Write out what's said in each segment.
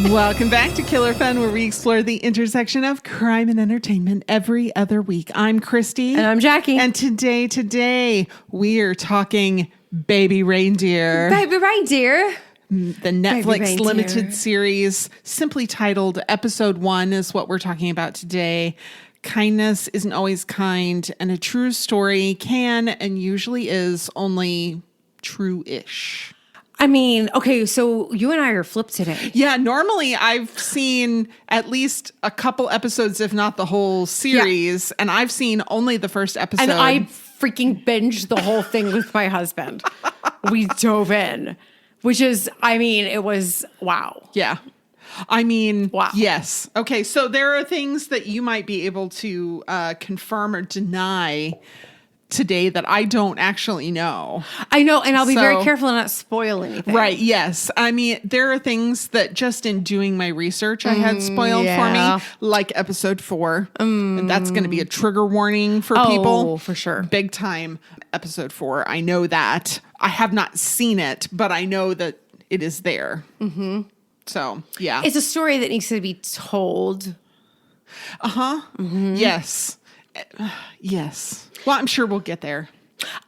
Welcome back to Killer Fun, where we explore the intersection of crime and entertainment every other week. I'm Christy. And I'm Jackie. And today, we are talking Baby Reindeer. Baby Reindeer. The Netflix limited series, simply titled Episode 1, is what we're talking about today. Kindness isn't always kind, and a true story can and usually is only true-ish. I mean, okay, so you and I are flipped today. Yeah, normally I've seen at least a couple episodes, if not the whole series, and I've seen only the first episode. And I freaking binged the whole thing with my husband. We dove in, which is, I mean, it was wow. Yeah. I mean, wow. Yes. Okay, so there are things that you might be able to confirm or deny today that I don't actually know. I know, and I'll be very careful to not spoil anything. Right, yes. I mean, there are things that just in doing my research I had spoiled for me, like episode 4. And that's going to be a trigger warning for people. Oh, for sure. Big time. Episode 4, I know that. I have not seen it, but I know that it is there. Mm-hmm. So, yeah. It's a story that needs to be told. Uh-huh. Mm-hmm. Yes. Yes. Well, I'm sure we'll get there.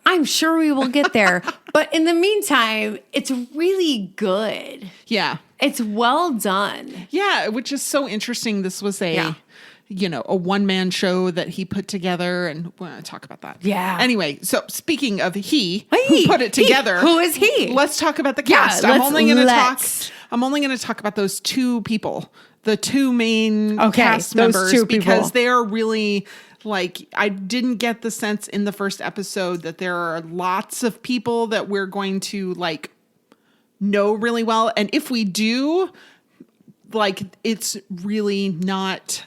I'm sure we will get there. But in the meantime, it's really good. Yeah. It's well done. Yeah, which is so interesting. This was a one-man show that he put together, and we're going to talk about that. Yeah. Anyway, so speaking of who put it together. Who is he? Let's talk about the cast. I'm only going to talk about those two people, the two main cast members, because they are really... Like, I didn't get the sense in the first episode that there are lots of people that we're going to, like, know really well. And if we do, like, it's really not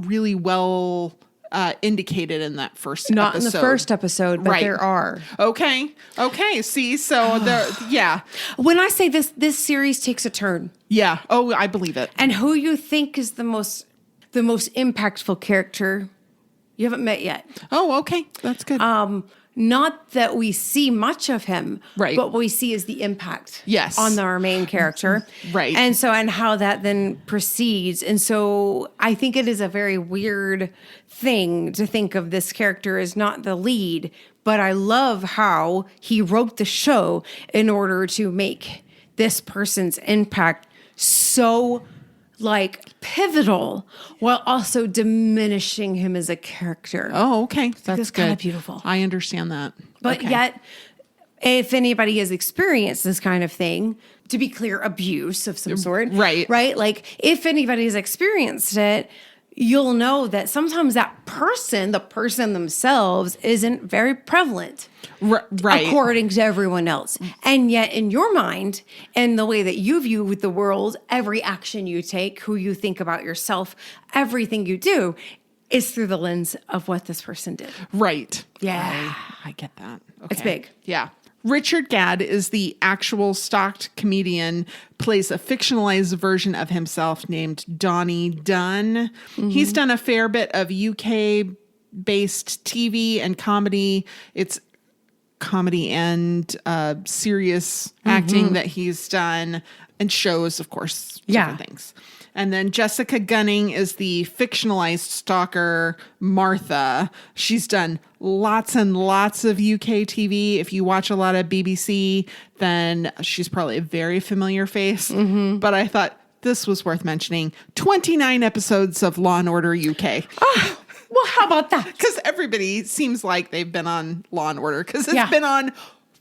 really well indicated in that first episode. Not in the first episode, but there are. Okay. See, so there, yeah. When I say this series takes a turn. Yeah. Oh, I believe it. And who you think is the most impactful character you haven't met yet. Oh, okay. That's good. Not that we see much of him, right? But what we see is the impact on our main character. Right. And how that then proceeds. And so I think it is a very weird thing to think of this character as not the lead, but I love how he wrote the show in order to make this person's impact so pivotal while also diminishing him as a character. Oh, okay. That's kind of beautiful. I understand that. But yet, if anybody has experienced this kind of thing, to be clear, abuse of some sort. Right. Right? Like, if anybody has experienced it, you'll know that sometimes that person, the person themselves, isn't very prevalent. Right. According to everyone else. And yet in your mind and the way that you view the world, every action you take, who you think about yourself, everything you do is through the lens of what this person did. Right. Yeah. I get that. Okay. It's big. Yeah. Richard Gadd is the actual stocked comedian, plays a fictionalized version of himself named Donnie Dunn. Mm-hmm. He's done a fair bit of UK-based TV and comedy. It's comedy and serious acting that he's done, and shows, of course, different things. And then Jessica Gunning is the fictionalized stalker, Martha. She's done lots and lots of UK TV. If you watch a lot of BBC, then she's probably a very familiar face. Mm-hmm. But I thought this was worth mentioning. 29 episodes of Law & Order UK. Oh, well, how about that? Because everybody seems like they've been on Law & Order, because it's been on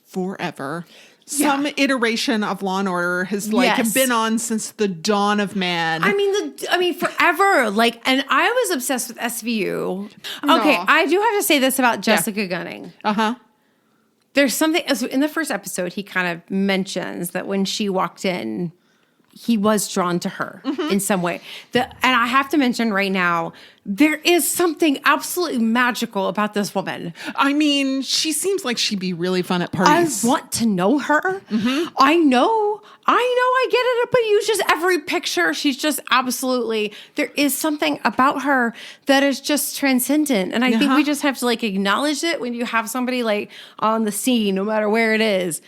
forever. Some iteration of Law & Order has been on since the dawn of man. I mean, forever. And I was obsessed with SVU. Okay, I do have to say this about Jessica Gunning. Uh-huh. There's something in the first episode. He kind of mentions that when she walked in, he was drawn to her in some way. And I have to mention right now, there is something absolutely magical about this woman. I mean, she seems like she'd be really fun at parties. I want to know her. Mm-hmm. I know I get it, but you just every picture, she's just absolutely, there is something about her that is just transcendent. And I think we just have to acknowledge it when you have somebody on the scene, no matter where it is,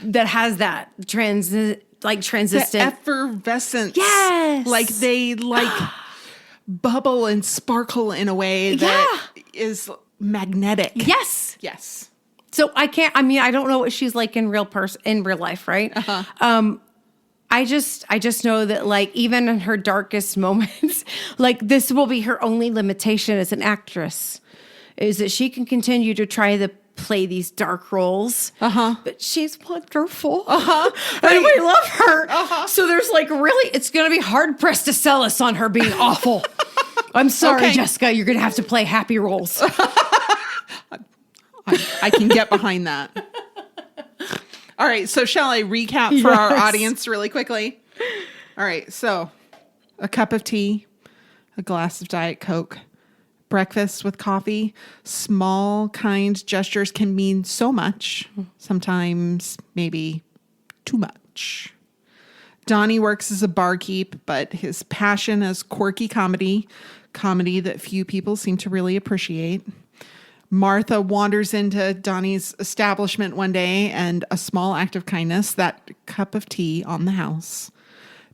that has that like The transistent. effervescence. Yes. Like they bubble and sparkle in a way that is magnetic. Yes. Yes. So I don't know what she's like in real life, right? I just know that like even in her darkest moments, like this will be her only limitation as an actress, is that she can continue to try to play these dark roles. But she's wonderful. And we love her. So there's like really, it's gonna be hard pressed to sell us on her being awful. I'm sorry, Okay. Jessica, you're gonna have to play happy roles. I can get behind that. All right. So shall I recap for our audience really quickly? All right. So a cup of tea, a glass of Diet Coke, breakfast with coffee. Small, kind gestures can mean so much. Sometimes maybe too much. Donnie works as a barkeep, but his passion is quirky comedy that few people seem to really appreciate. Martha wanders into Donnie's establishment one day, and a small act of kindness, that cup of tea on the house,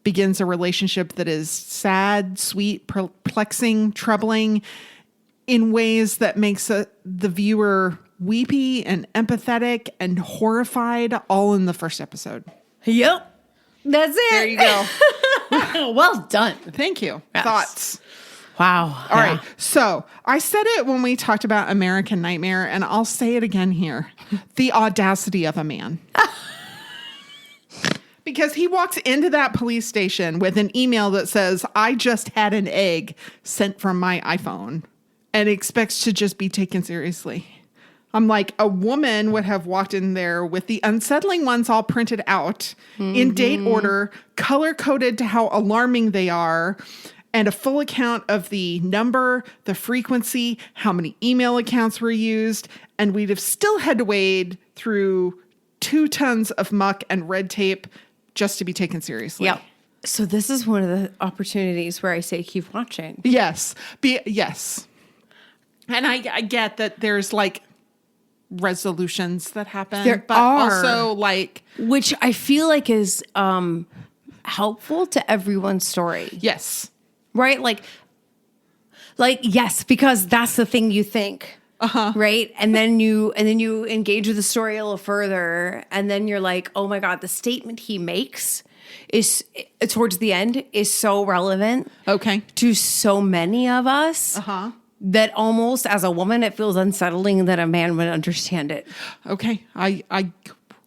begins a relationship that is sad, sweet, perplexing, troubling in ways that makes the viewer weepy and empathetic and horrified, all in the first episode. Yep. That's it. There you go. Well done. Thank you. Yes. Thoughts? Wow. All right. So I said it when we talked about American Nightmare, and I'll say it again here. The audacity of a man. Because he walks into that police station with an email that says, I just had an egg sent from my iPhone, and expects to just be taken seriously. I'm like, a woman would have walked in there with the unsettling ones all printed out in date order, color-coded to how alarming they are, and a full account of the number, the frequency, how many email accounts were used, and we'd have still had to wade through 2 tons of muck and red tape just to be taken seriously. Yep. So this is one of the opportunities where I say keep watching. Yes. Yes. And I get that there's like resolutions that happen. There but are. Also like... Which I feel like is helpful to everyone's story. Yes. Right? Like, yes, because that's the thing you think. Right. And then you engage with the story a little further. And then you're like, oh my God, the statement he makes is towards the end is so relevant. Okay. To so many of us. That almost as a woman, it feels unsettling that a man would understand it. Okay.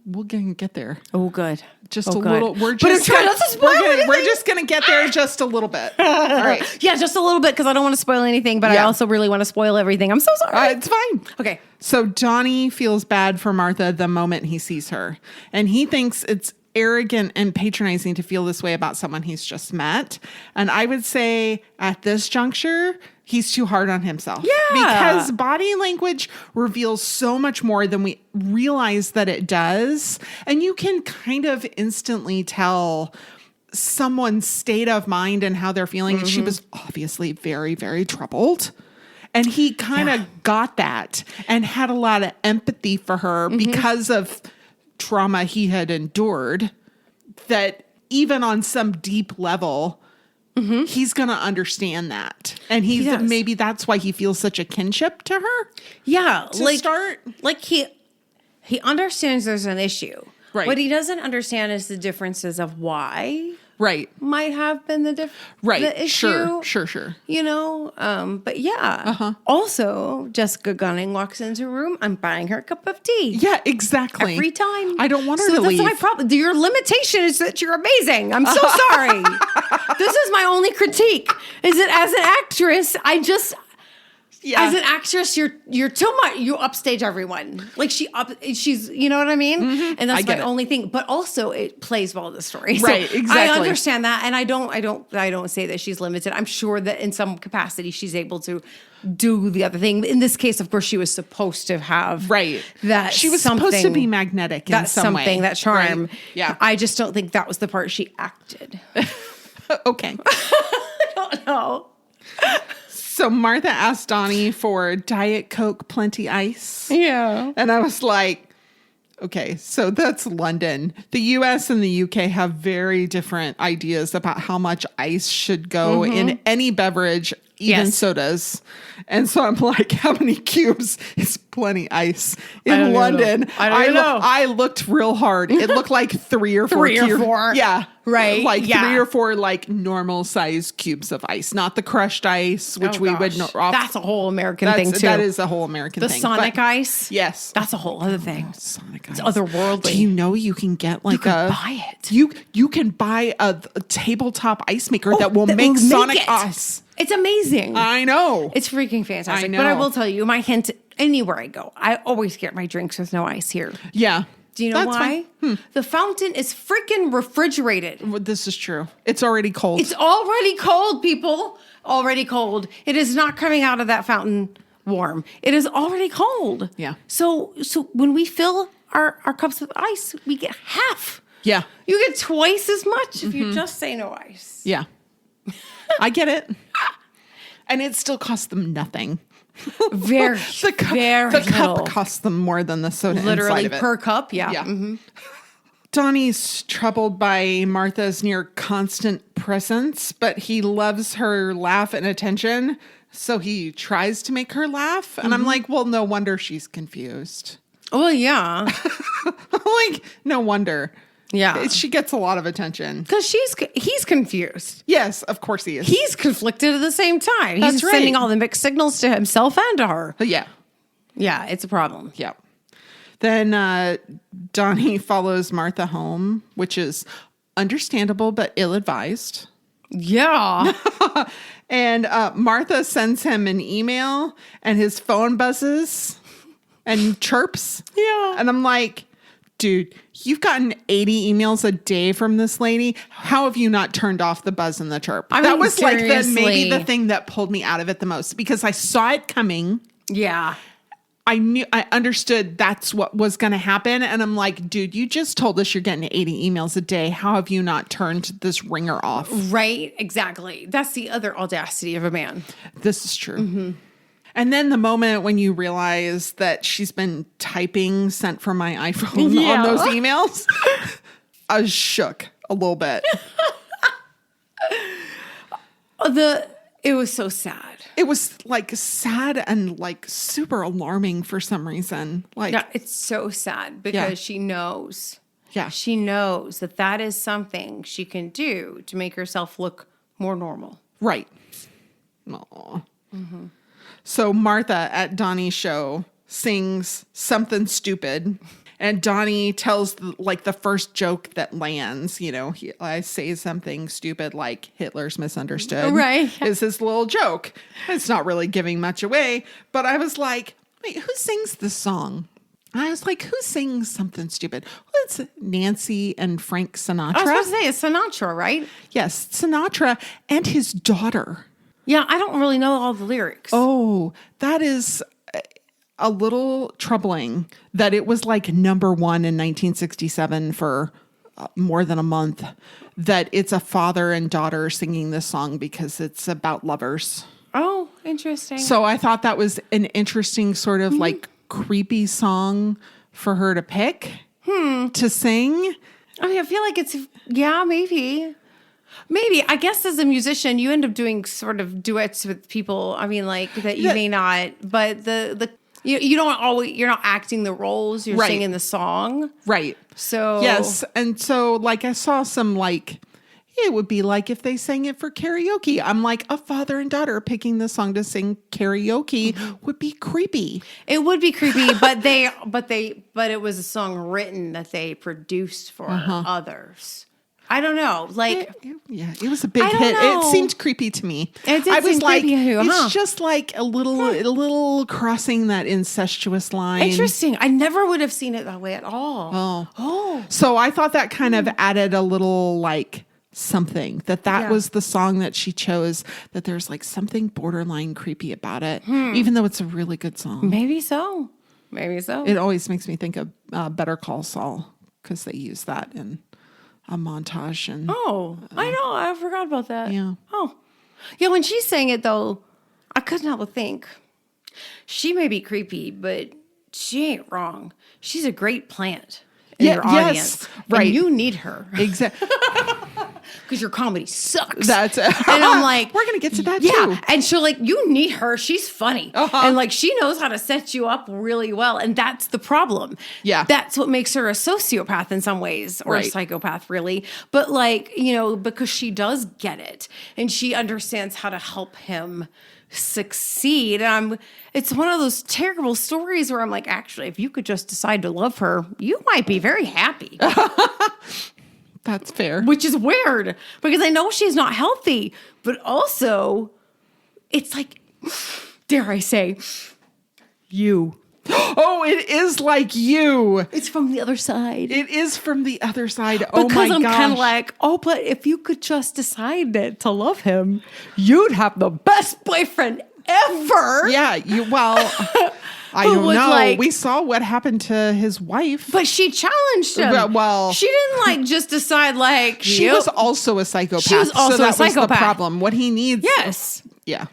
We'll get there. Oh, good. Just a little. We're but I'm just trying not to spoil anything. We're just gonna get there just a little bit. All right. Yeah, just a little bit because I don't want to spoil anything, but I also really want to spoil everything. I'm so sorry. It's fine. Okay. So Donnie feels bad for Martha the moment he sees her, and he thinks it's arrogant and patronizing to feel this way about someone he's just met. And I would say at this juncture, he's too hard on himself. Yeah. Because body language reveals so much more than we realize that it does. And you can kind of instantly tell someone's state of mind and how they're feeling. And she was obviously very, very troubled. And he kind of got that and had a lot of empathy for her because of trauma he had endured, that even on some deep level, he's going to understand that. And maybe that's why he feels such a kinship to her. Yeah. Like he understands there's an issue. Right. What he doesn't understand is the differences of why Right. might have been the issue. Sure. You know, but yeah. Also, Jessica Gunning walks into a room. I'm buying her a cup of tea. Yeah, exactly. Every time. I don't want her to leave. That's my problem. Your limitation is that you're amazing. I'm so sorry. This is my only critique. Is that as an actress, as an actress, you're too much. You upstage everyone. Like she's, you know what I mean? And that's my only thing. But also, it plays well the story. Right, so exactly. I understand that, and I don't say that she's limited. I'm sure that in some capacity she's able to do the other thing. In this case, of course, she was supposed to have that. She was supposed to be magnetic in some way. That charm. Right. Yeah. I just don't think that was the part she acted. Okay. I don't know. So Martha asked Donnie for Diet Coke, plenty ice. Yeah. And I was like, Okay, so that's London. The US and the UK have very different ideas about how much ice should go in any beverage, even sodas. And so I'm like, how many cubes is plenty ice in London? I looked real hard. It looked like 3 or 4 cubes. Yeah. Right. Like 3 or 4 like normal size cubes of ice, not the crushed ice, which we would know. That's a whole American thing too. That is a whole American thing. The Sonic ice? Yes. That's a whole other thing. Sonic It's ice. otherworldly. Do you know you can get like buy it. You can buy a tabletop ice maker that will make Sonic ice. It's amazing. I know. It's freaking fantastic. I know. But I will tell you, my hint anywhere I go, I always get my drinks with no ice here. Yeah. Do you know why? The fountain is freaking refrigerated. Well, this is true. It's already cold. It's already cold, people. Already cold. It is not coming out of that fountain warm. It is already cold. Yeah. So when we fill our cups with ice, we get half. Yeah. You get twice as much if you just say no ice. Yeah. I get it. And it still costs them nothing. Very the little. cup costs them more than the soda Literally inside of it. per cup, yeah. Yeah. Donnie's troubled by Martha's near constant presence, but he loves her laugh and attention, so he tries to make her laugh. And I'm like, well, no wonder she's confused. Well, yeah. Like, no wonder. Yeah. She gets a lot of attention. Because he's confused. Yes, of course he is. He's conflicted at the same time. That's He's right. sending all the mixed signals to himself and to her. Yeah. Yeah, it's a problem. Yeah. Then Donnie follows Martha home, which is understandable but ill-advised. Yeah. And Martha sends him an email and his phone buzzes and chirps. Yeah. And I'm like, dude, you've gotten 80 emails a day from this lady. How have you not turned off the buzz and the chirp? I mean, that was seriously. like maybe the thing that pulled me out of it the most because I saw it coming. Yeah. I understood that's what was going to happen. And I'm like, dude, you just told us you're getting 80 emails a day. How have you not turned this ringer off? Right. Exactly. That's the other audacity of a man. This is true. And then the moment when you realize that she's been typing sent from my iPhone on those emails, I was shook a little bit. It was so sad. It was like sad and like super alarming for some reason. Like, Yeah, it's so sad because she knows. Yeah. She knows that is something she can do to make herself look more normal. Right. Aw. So Martha at Donnie's show sings something stupid. And Donnie tells the first joke that lands, I say something stupid like Hitler's misunderstood. Right. Is his little joke. It's not really giving much away. But I was like, wait, who sings this song? I was like, who sings something stupid? Well, it's Nancy and Frank Sinatra. I was supposed to say it's Sinatra, right? Yes, Sinatra and his daughter. Yeah, I don't really know all the lyrics. Oh, that is a little troubling that it was like number 1 in 1967 for more than a month, that it's a father and daughter singing this song because it's about lovers. Oh, interesting. So I thought that was an interesting sort of like creepy song for her to pick to sing. I mean, I feel like maybe. Maybe. I guess as a musician, you end up doing sort of duets with people. I mean, like that you may not, but you don't always, you're not acting the roles, you're singing the song. Right. So. Yes. And so like I saw some like, it would be like if they sang it for karaoke. I'm like, a father and daughter picking the song to sing karaoke would be creepy. It would be creepy, but it was a song written that they produced for others. I don't know. Like, it was a big I don't hit. know. It seemed creepy to me. It did I was seem like, creepy to you, it's just like a little crossing that incestuous line. interesting. I never would have seen it that way at all. Oh. So I thought that kind of added a little like something that was the song that she chose, that there's like something borderline creepy about it, even though it's a really good song. Maybe so. It always makes me think of Better Call Saul because they use that in a montage. And I know. I forgot about that. Yeah. Oh. Yeah, when she sang it, though, I couldn't help but think she may be creepy, but she ain't wrong. She's a great plant in your audience. Right. And you need her. Exactly. Because your comedy sucks. That's it. And I'm like, we're going to get to that yeah. too. And she'll like, you need her. She's funny. And like, she knows how to set you up really well. And that's the problem. Yeah. That's what makes her a sociopath in some ways, or a psychopath, really. But like, you know, because she does get it and she understands how to help him succeed. And it's one of those terrible stories where I'm like, actually, if you could just decide to love her, you might be very happy. That's fair. Which is weird because I know she's not healthy, but also it's like, dare I say, you. Oh, it is like you. It's from the other side. It is from the other side. Oh my gosh. Because I'm kind of like, oh, but if you could just decide to love him, you'd have the best boyfriend ever. Yeah, I don't know. Like, we saw what happened to his wife. But she challenged him. Well, she didn't like just decide like she was also a psychopath. She was also so that a psychopath. Was the problem. What he needs. Yes. Yeah.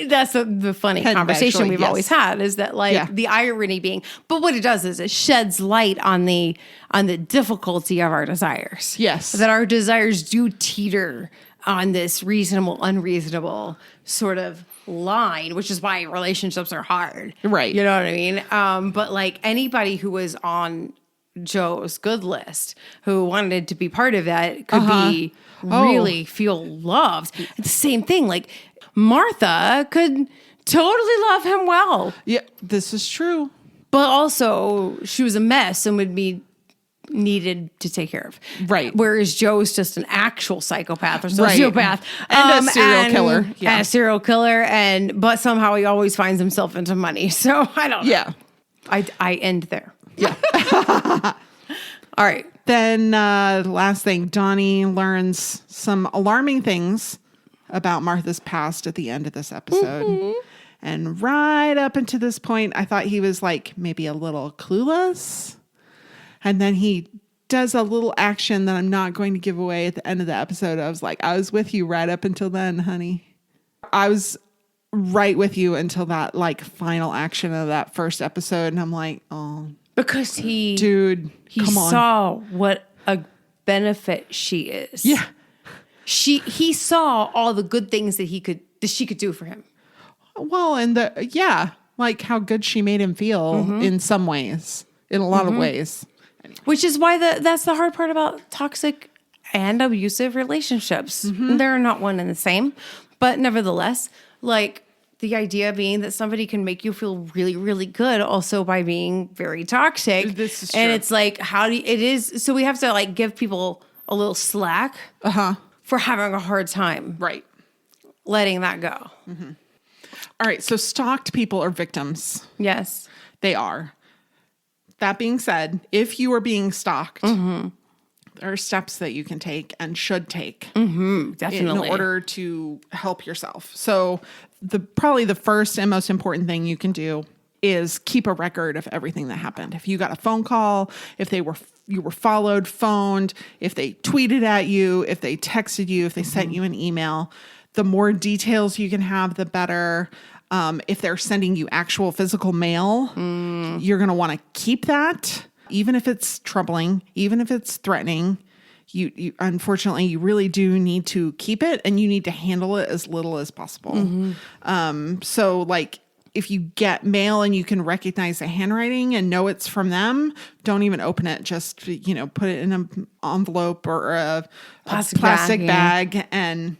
That's the funny conversation we've always had is that like the irony being, but what it does is it sheds light on the difficulty of our desires. Yes. That our desires do teeter on this reasonable, unreasonable sort of line, which is why relationships are hard. Right. You know what I mean? But like anybody who was on Joe's good list who wanted to be part of that could be really feel loved. It's the same thing. Like Martha could totally love him well. Yeah, this is true. But also she was a mess and would be needed to take care of. Right. Whereas Joe's just an actual psychopath or sociopath. And a serial killer. Yeah. And a serial killer. But somehow he always finds himself into money. So I don't know. Yeah. I end there. Yeah. All right. Then last thing, Donnie learns some alarming things about Martha's past at the end of this episode. Mm-hmm. And right up until this point, I thought he was like maybe a little clueless. And then he does a little action that I'm not going to give away at the end of the episode. I was like, I was with you right up until then, honey. I was right with you until that like final action of that first episode. And I'm like, oh. Because he saw what a benefit she is. Yeah. He saw all the good things that she could do for him. Well, and like how good she made him feel in some ways, in a lot of ways. Which is why that's the hard part about toxic and abusive relationships. They're not one and the same, but nevertheless, like the idea being that somebody can make you feel really, really good also by being very toxic. This is true. And it's like, so we have to like give people a little slack for having a hard time. Right. Letting that go. Mm-hmm. All right. So stalked people are victims. Yes. They are. That being said, if you are being stalked, there are steps that you can take and should take definitely in order to help yourself. So probably the first and most important thing you can do is keep a record of everything that happened. If you got a phone call, if you were followed, phoned, if they tweeted at you, if they texted you, if they sent you an email, the more details you can have, the better. If they're sending you actual physical mail, you're going to want to keep that, even if it's troubling, even if it's threatening. You unfortunately, you really do need to keep it, and you need to handle it as little as possible. So like if you get mail and you can recognize the handwriting and know it's from them, don't even open it. Just, put it in an envelope or a plastic bag and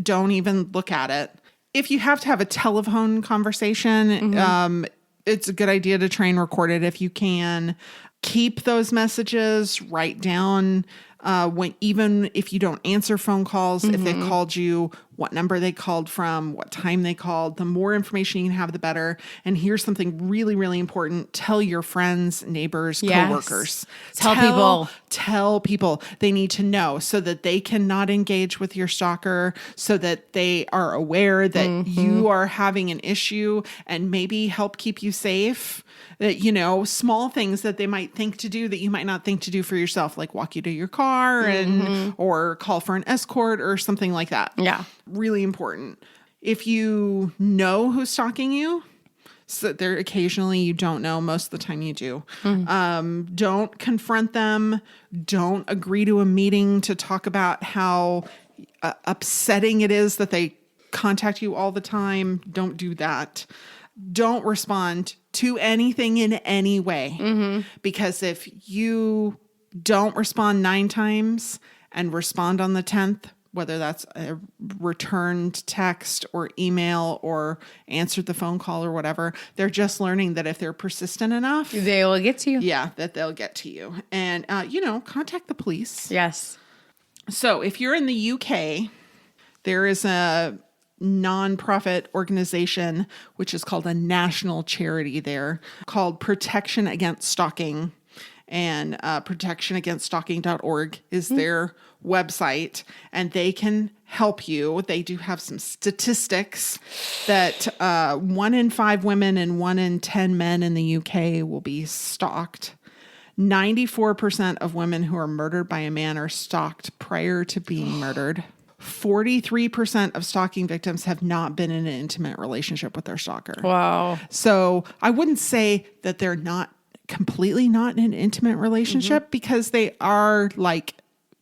don't even look at it. If you have to have a telephone conversation, it's a good idea to try and record it if you can. Keep those messages, write down even if you don't answer phone calls, if they called you, what number they called from, what time they called. The more information you can have, the better. And here's something really, really important. Tell your friends, neighbors, coworkers. Tell people they need to know so that they cannot engage with your stalker, so that they are aware that you are having an issue and maybe help keep you safe. That, small things that they might think to do that you might not think to do for yourself, like walk you to your car or call for an escort or something like that. Yeah. Really important. If you know who's stalking you, So there occasionally you don't know. Most of the time you do. Don't confront them. Don't agree to a meeting to talk about how upsetting it is that they contact you all the time. Don't do that. Don't respond to anything in any way. Because if you don't respond 9 times and respond on the 10th, whether that's a returned text or email or answered the phone call or whatever, they're just learning that if they're persistent enough, They will get to you. yeah, that they'll get to you. And, contact the police. Yes. So if you're in the UK, there is a nonprofit organization, which is called a national charity there, called Protection Against Stalking. And protectionagainststalking.org is their website, and they can help you. They do have some statistics that 1 in 5 women and 1 in 10 men in the UK will be stalked. 94% of women who are murdered by a man are stalked prior to being murdered. 43% of stalking victims have not been in an intimate relationship with their stalker. Wow. So I wouldn't say that they're not completely not in an intimate relationship because they are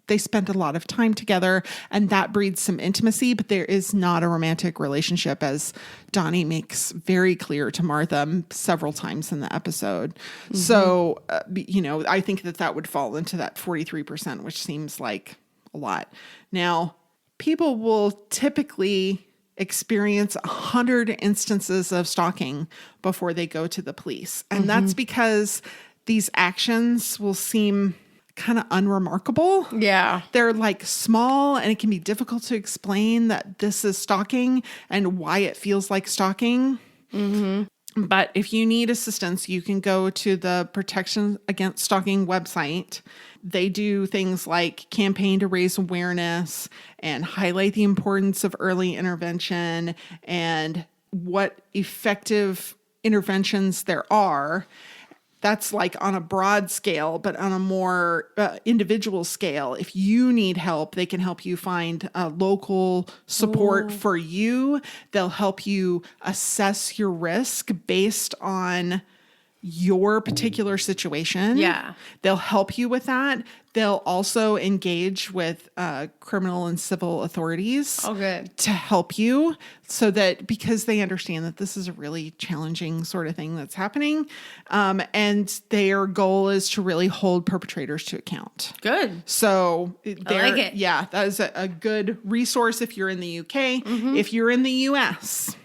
they spent a lot of time together and that breeds some intimacy, but there is not a romantic relationship, as Donnie makes very clear to Martha several times in the episode. So, I think that would fall into that 43%, which seems like a lot. Now, people will typically experience 100 instances of stalking before they go to the police. And that's because these actions will seem kind of unremarkable. Yeah. They're small, and it can be difficult to explain that this is stalking and why it feels like stalking. But if you need assistance, you can go to the Protection Against Stalking website. They do things like campaign to raise awareness and highlight the importance of early intervention and what effective interventions there are. That's on a broad scale, but on a more individual scale. If you need help, they can help you find local support for you. They'll help you assess your risk based on your particular situation. Yeah. They'll help you with that. They'll also engage with criminal and civil authorities to help you so that because they understand that this is a really challenging sort of thing that's happening. And their goal is to really hold perpetrators to account. Good. So I like it. Yeah, that is a good resource if you're in the UK. If you're in the US,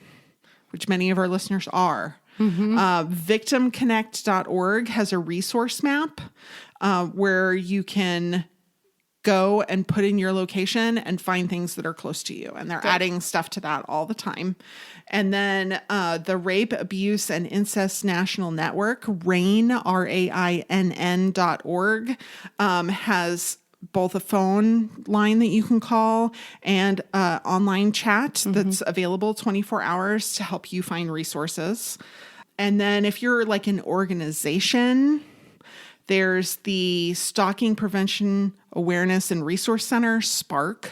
which many of our listeners are, victimconnect.org has a resource map where you can go and put in your location and find things that are close to you. And they're adding stuff to that all the time. And then the Rape, Abuse, and Incest National Network, RAINN, RAINN.org, has both a phone line that you can call and online chat that's available 24 hours to help you find resources. And then if you're an organization, there's the Stalking Prevention Awareness and Resource Center, SPARC.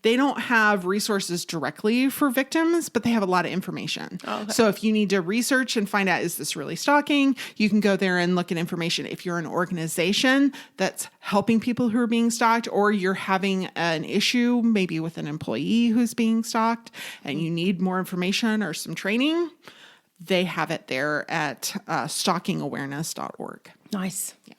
They don't have resources directly for victims, but they have a lot of information. So if you need to research and find out, is this really stalking? You can go there and look at information. If you're an organization that's helping people who are being stalked, or you're having an issue maybe with an employee who's being stalked and you need more information or some training, they have it there at stalkingawareness.org. Nice. Yeah.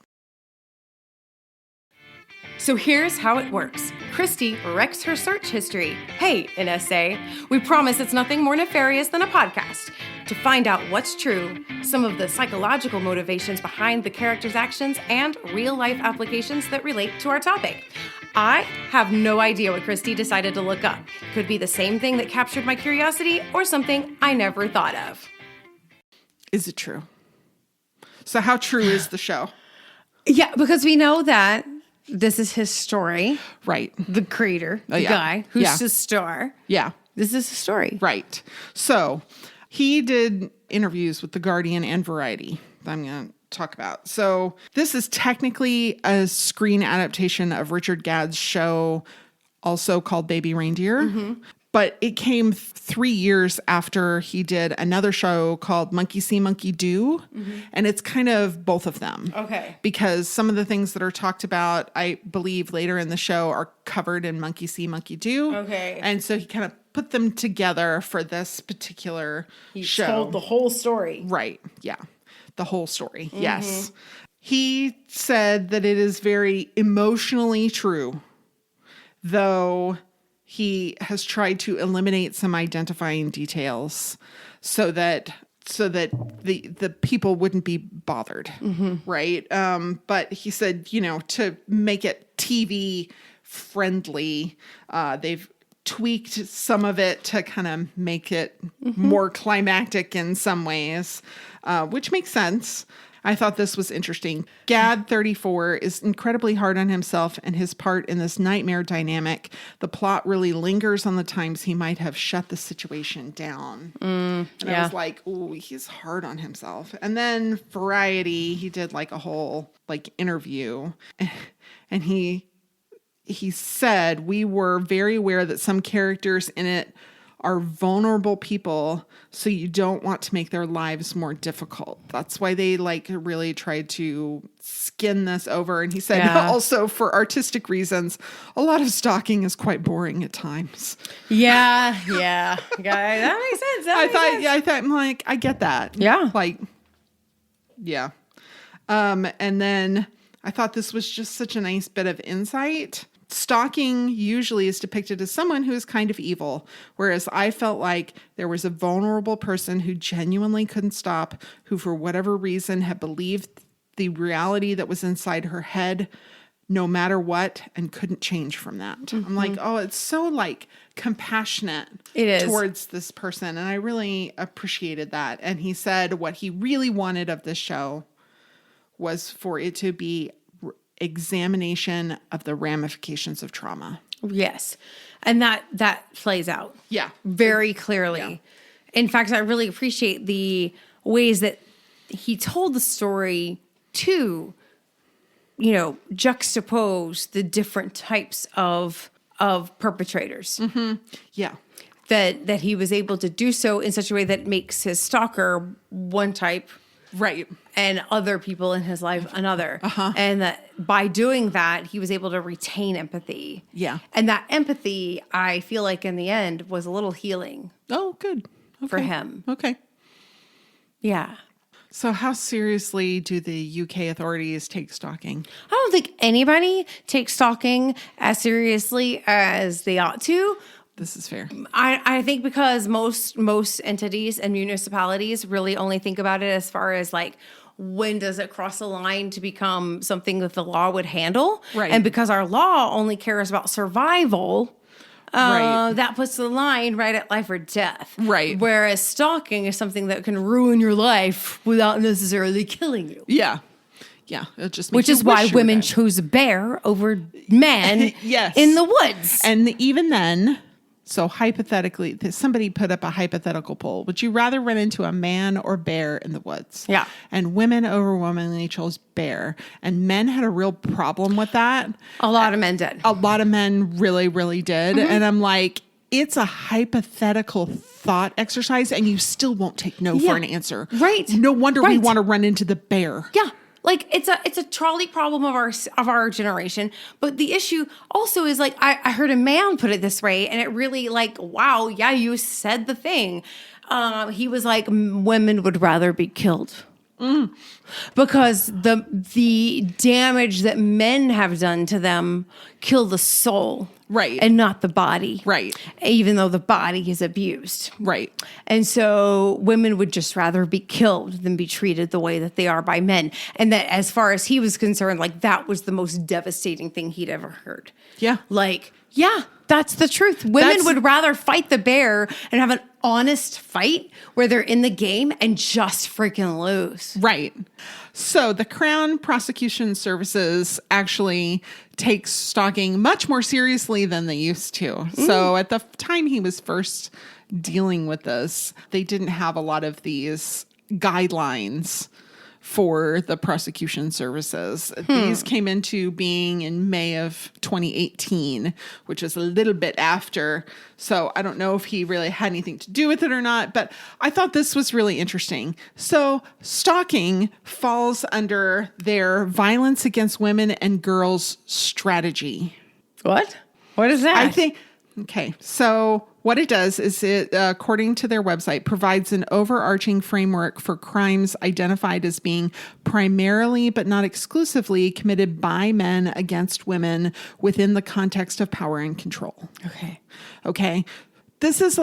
So here's how it works. Christy wrecks her search history. Hey, NSA, we promise it's nothing more nefarious than a podcast. To find out what's true, some of the psychological motivations behind the characters' actions, and real-life applications that relate to our topic. I have no idea what Christy decided to look up. Could be the same thing that captured my curiosity or something I never thought of. Is it true? So how true is the show? Yeah, because we know that this is his story. Right. The creator, the guy who's the star. Yeah. This is his story. Right. So he did interviews with The Guardian and Variety that I'm going to talk about. So this is technically a screen adaptation of Richard Gadd's show, also called Baby Reindeer. But it came 3 years after he did another show called Monkey See, Monkey Do. And it's kind of both of them. Okay. Because some of the things that are talked about, I believe, later in the show are covered in Monkey See, Monkey Do. Okay. And so he kind of put them together for this particular show. He told the whole story. Right. Yeah. The whole story. Yes. He said that it is very emotionally true, though he has tried to eliminate some identifying details so that the people wouldn't be bothered. Right. But he said, to make it TV friendly, they've tweaked some of it to kind of make it more climactic in some ways, which makes sense. I thought this was interesting. Gad 34 is incredibly hard on himself and his part in this nightmare dynamic. The plot really lingers on the times he might have shut the situation down. And I was like, oh, he's hard on himself. And then Variety, he did like a whole interview, and he said, we were very aware that some characters in it are vulnerable people, so you don't want to make their lives more difficult. That's why they really tried to skin this over. And he said also for artistic reasons, a lot of stalking is quite boring at times. Yeah. That makes sense. I thought I'm like, I get that. Yeah. Yeah. And then I thought this was just such a nice bit of insight. Stalking usually is depicted as someone who is kind of evil, whereas I felt like there was a vulnerable person who genuinely couldn't stop, who for whatever reason had believed the reality that was inside her head no matter what and couldn't change from that. I'm like, oh, it's so compassionate towards this person. And I really appreciated that. And he said what he really wanted of this show was for it to be examination of the ramifications of trauma. Yes. And that plays out. Yeah. Very clearly. Yeah. In fact, I really appreciate the ways that he told the story to, juxtapose the different types of perpetrators. Yeah. That he was able to do so in such a way that makes his stalker one type. Right. And other people in his life another. And that by doing that, he was able to retain empathy. Yeah. And that empathy, I feel like in the end, was a little healing. Oh, good. Okay. For him. Okay. Yeah. So how seriously do the UK authorities take stalking? I don't think anybody takes stalking as seriously as they ought to. This is fair. I think because most entities and municipalities really only think about it as far as when does it cross the line to become something that the law would handle? Right. And because our law only cares about survival, that puts the line right at life or death. Right. Whereas stalking is something that can ruin your life without necessarily killing you. Yeah. Yeah. It just makes Which is why women choose a bear over men yes. in the woods. And even then, so hypothetically, somebody put up a hypothetical poll. Would you rather run into a man or bear in the woods? Yeah. And women overwhelmingly chose bear. And men had a real problem with that. A lot of men did. A lot of men really, really did. And I'm like, it's a hypothetical thought exercise and you still won't take no for an answer. Right. No wonder we want to run into the bear. Yeah. It's a trolley problem of our generation. But the issue also is I heard a man put it this way, and it really wow, yeah, you said the thing. He was like, women would rather be killed. Because the damage that men have done to them kill the soul. Right. And not the body. Right. Even though the body is abused. Right. And so women would just rather be killed than be treated the way that they are by men. And that as far as he was concerned, that was the most devastating thing he'd ever heard. Yeah. Yeah, that's the truth. Women would rather fight the bear and have an honest fight where they're in the game and just freaking lose. Right. So the Crown Prosecution Services actually takes stalking much more seriously than they used to. So at the time he was first dealing with this, they didn't have a lot of these guidelines for the prosecution services. These came into being in May of 2018, which is a little bit after. So I don't know if he really had anything to do with it or not, but I thought this was really interesting. So stalking falls under their violence against women and girls strategy. What? What is that? I think, okay, so what it does is it, according to their website, provides an overarching framework for crimes identified as being primarily but not exclusively committed by men against women within the context of power and control. Okay. This is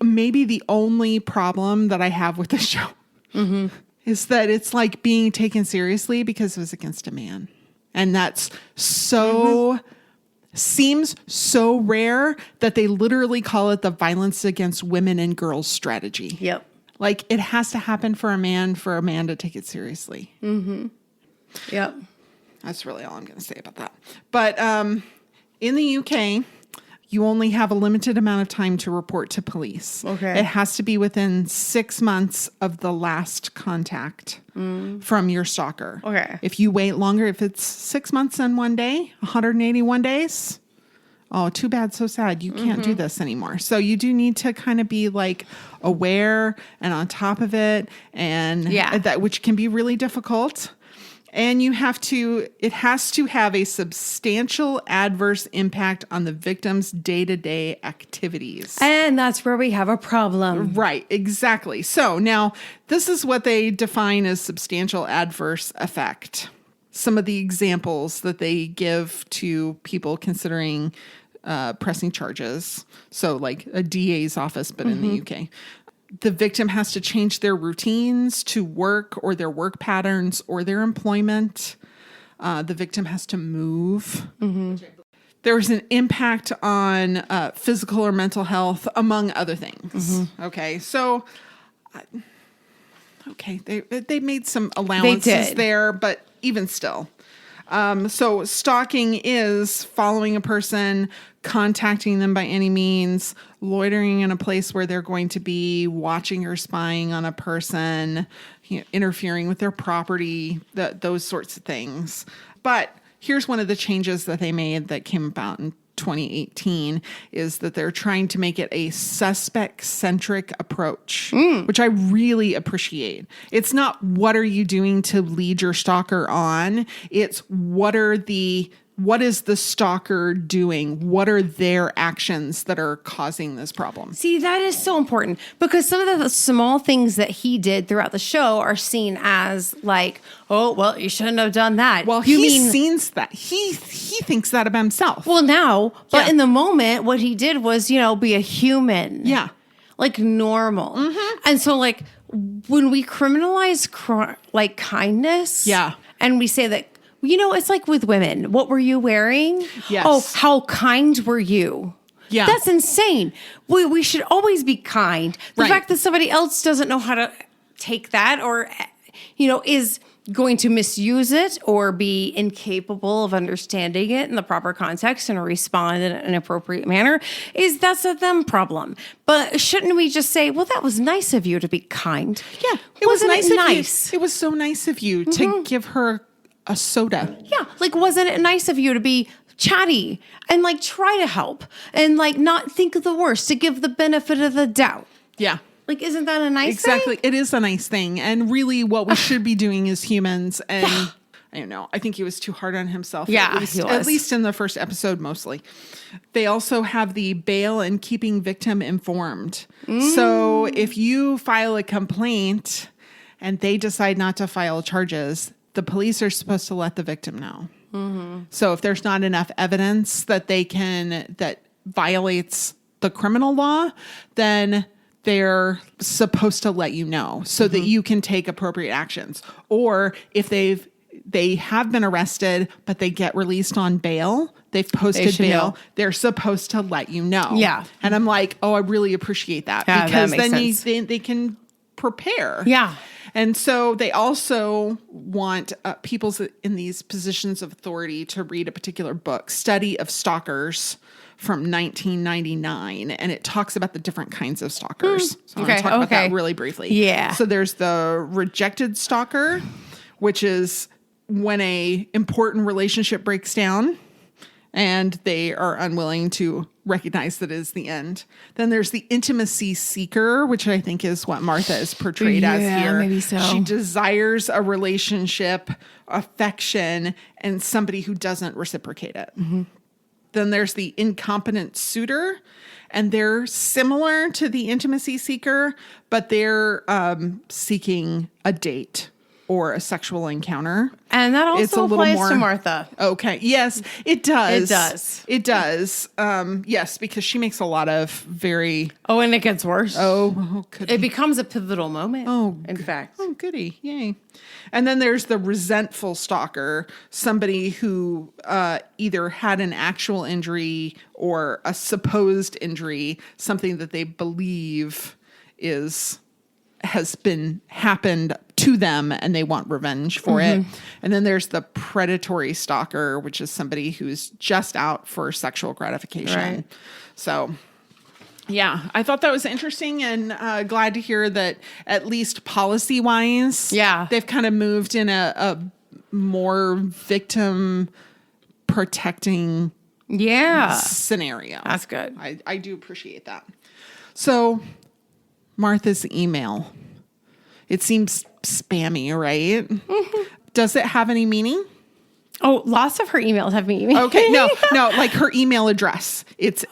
maybe the only problem that I have with this show is that it's like being taken seriously because it was against a man. And that's seems so rare that they literally call it the violence against women and girls strategy. Yep. Like it has to happen for a man to take it seriously. Yep. That's really all I'm going to say about that. But in the UK, you only have a limited amount of time to report to police. Okay. It has to be within 6 months of the last contact from your stalker. Okay. If you wait longer, if it's 6 months and 1 day, 181 days, oh, too bad, so sad. You can't do this anymore. So you do need to kind of be like aware and on top of it, and that which can be really difficult. And it has to have a substantial adverse impact on the victim's day-to-day activities. And that's where we have a problem. Right, exactly. So now this is what they define as substantial adverse effect. Some of the examples that they give to people considering pressing charges. So like a DA's office, but in the UK. The victim has to change their routines to work or their work patterns or their employment. The victim has to move. There's an impact on physical or mental health, among other things. Okay, so, they made some allowances there, but even still. So stalking is following a person, contacting them by any means, loitering in a place where they're going to be, watching or spying on a person, interfering with their property, those sorts of things. But here's one of the changes that they made that came about in 2018 is that they're trying to make it a suspect-centric approach, which I really appreciate. It's not what are you doing to lead your stalker on? It's what is the stalker doing? What are their actions that are causing this problem? See, that is so important because some of the small things that he did throughout the show are seen as like, oh, well, you shouldn't have done that. Well, he sees that. He thinks that about himself. Well, now, but in the moment, what he did was, be a human. Yeah. Like normal. And so like when we criminalize kindness. Yeah. And we say that, it's like with women. What were you wearing? Yes. Oh, how kind were you? Yeah. That's insane. We should always be kind. The fact that somebody else doesn't know how to take that or, is going to misuse it or be incapable of understanding it in the proper context and respond in an appropriate manner, that's a them problem. But shouldn't we just say, well, that was nice of you to be kind? Yeah. It was nice. It was so nice of you to give her a soda. Yeah. Like, wasn't it nice of you to be chatty and like try to help and like not think of the worst, to give the benefit of the doubt? Yeah. Like, isn't that a nice thing? Exactly. It is a nice thing. And really what we should be doing as humans. And I don't know. I think he was too hard on himself. Yeah, at least in the first episode, mostly. They also have the bail and keeping victim informed. So if you file a complaint and they decide not to file charges, the police are supposed to let the victim know. So if there's not enough evidence that that violates the criminal law, then they're supposed to let you know so that you can take appropriate actions. Or if they have been arrested, but they get released on bail, they've posted bail, they're supposed to let you know. Yeah. And I'm like, oh, I really appreciate that because then they can prepare. Yeah. And so they also want people in these positions of authority to read a particular book, Study of Stalkers, from 1999, and it talks about the different kinds of stalkers. So I'm going Okay, to talk about that okay. really briefly. Yeah. So there's the rejected stalker, which is when a important relationship breaks down and they are unwilling to recognize that it is the end. Then there's the intimacy seeker, which I think is what Martha is portrayed as here. Maybe so. She desires a relationship, affection, and somebody who doesn't reciprocate it. Mm-hmm. Then there's the incompetent suitor, and they're similar to the intimacy seeker, but they're seeking a date or a sexual encounter. And that It's a also little applies more- to Martha. Okay. Yes, it does. It does. It does. Yes, because she makes a lot of very. Oh, and it gets worse. Goody. It becomes a pivotal moment. In fact. Oh, goody. Yay. And then there's the resentful stalker, somebody who either had an actual injury or a supposed injury, something that they believe has happened to them and they want revenge for it. And then there's the predatory stalker, which is somebody who's just out for sexual gratification. Right. So yeah, I thought that was interesting, and glad to hear that at least policy wise, they've kind of moved in a more victim protecting scenario. That's good. I do appreciate that. So Martha's email, it seems spammy, right? Mm-hmm. Does it have any meaning? Oh, lots of her emails have me. Okay, no, like her email address. It's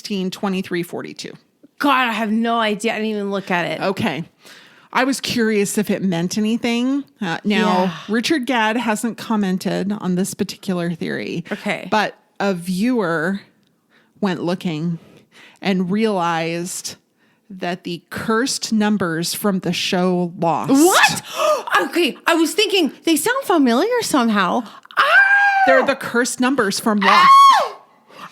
MA4815162342. God, I have no idea. I didn't even look at it. Okay. I was curious if it meant anything. Richard Gadd hasn't commented on this particular theory. Okay. But a viewer went looking and realized that the cursed numbers from the show Lost. What? Okay, I was thinking they sound familiar somehow. They're the cursed numbers from Lost.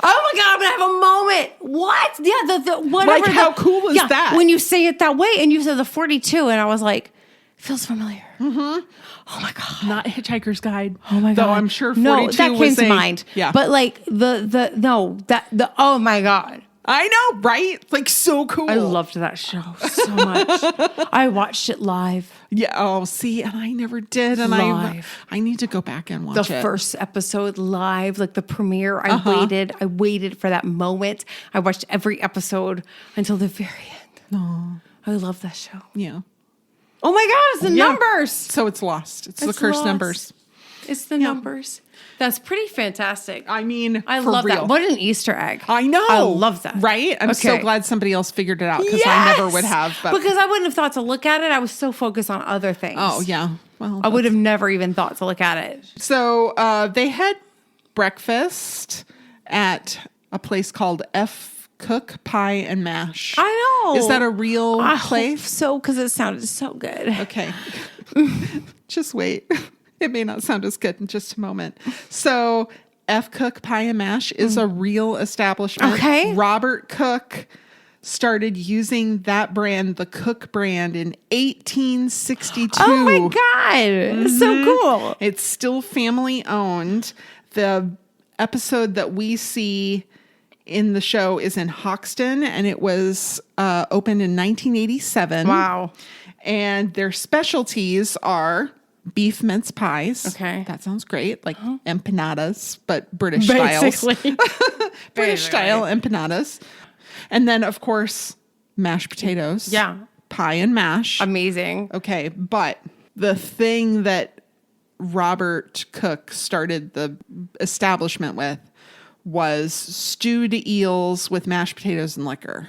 Oh my God, I'm gonna have a moment. What? Yeah, the whatever. Like, how cool is that? When you say it that way, and you said the 42, and I was like, it feels familiar. Mm-hmm. Oh my God. Not Hitchhiker's Guide. Oh my God. Though I'm sure 42 no, that was came to mind. Yeah. But like oh my God. I know, right? Like, so cool. I loved that show so much. I watched it live. Yeah. Oh, see, and I never did. And Live. I need to go back and watch The it. first episode live, like the premiere. I waited for that moment. I watched every episode until the very end. No. I love that show. Yeah. Oh my God, it's the numbers. So it's Lost. It's the cursed Lost. numbers. It's the numbers. That's pretty fantastic. I mean, I for love real. that. What an Easter egg. I know. I love that. Right? I'm so Okay. glad somebody else figured it out because I never would have. But Because I wouldn't have thought to look at it. I was so focused on other things. oh, yeah. Well, I would have never even thought to look at it. So they had breakfast at a place called F. Cook Pie and Mash. I know. Is that a real I place? hope so, because it sounded so good. Okay. Just wait. It may not sound as good in just a moment. So F. Cook Pie and Mash is a real establishment. Okay. Robert Cook started using that brand, the Cook brand, in 1862. Oh my God. So cool. It's still family owned. The episode that we see in the show is in Hoxton, and it was opened in 1987. Wow. And their specialties are beef mince pies. Okay. That sounds great. Like empanadas, but British styles. Basically. British style empanadas. And then, of course, mashed potatoes. Yeah. Pie and mash. Amazing. Okay. But the thing that Robert Cook started the establishment with was stewed eels with mashed potatoes and liquor.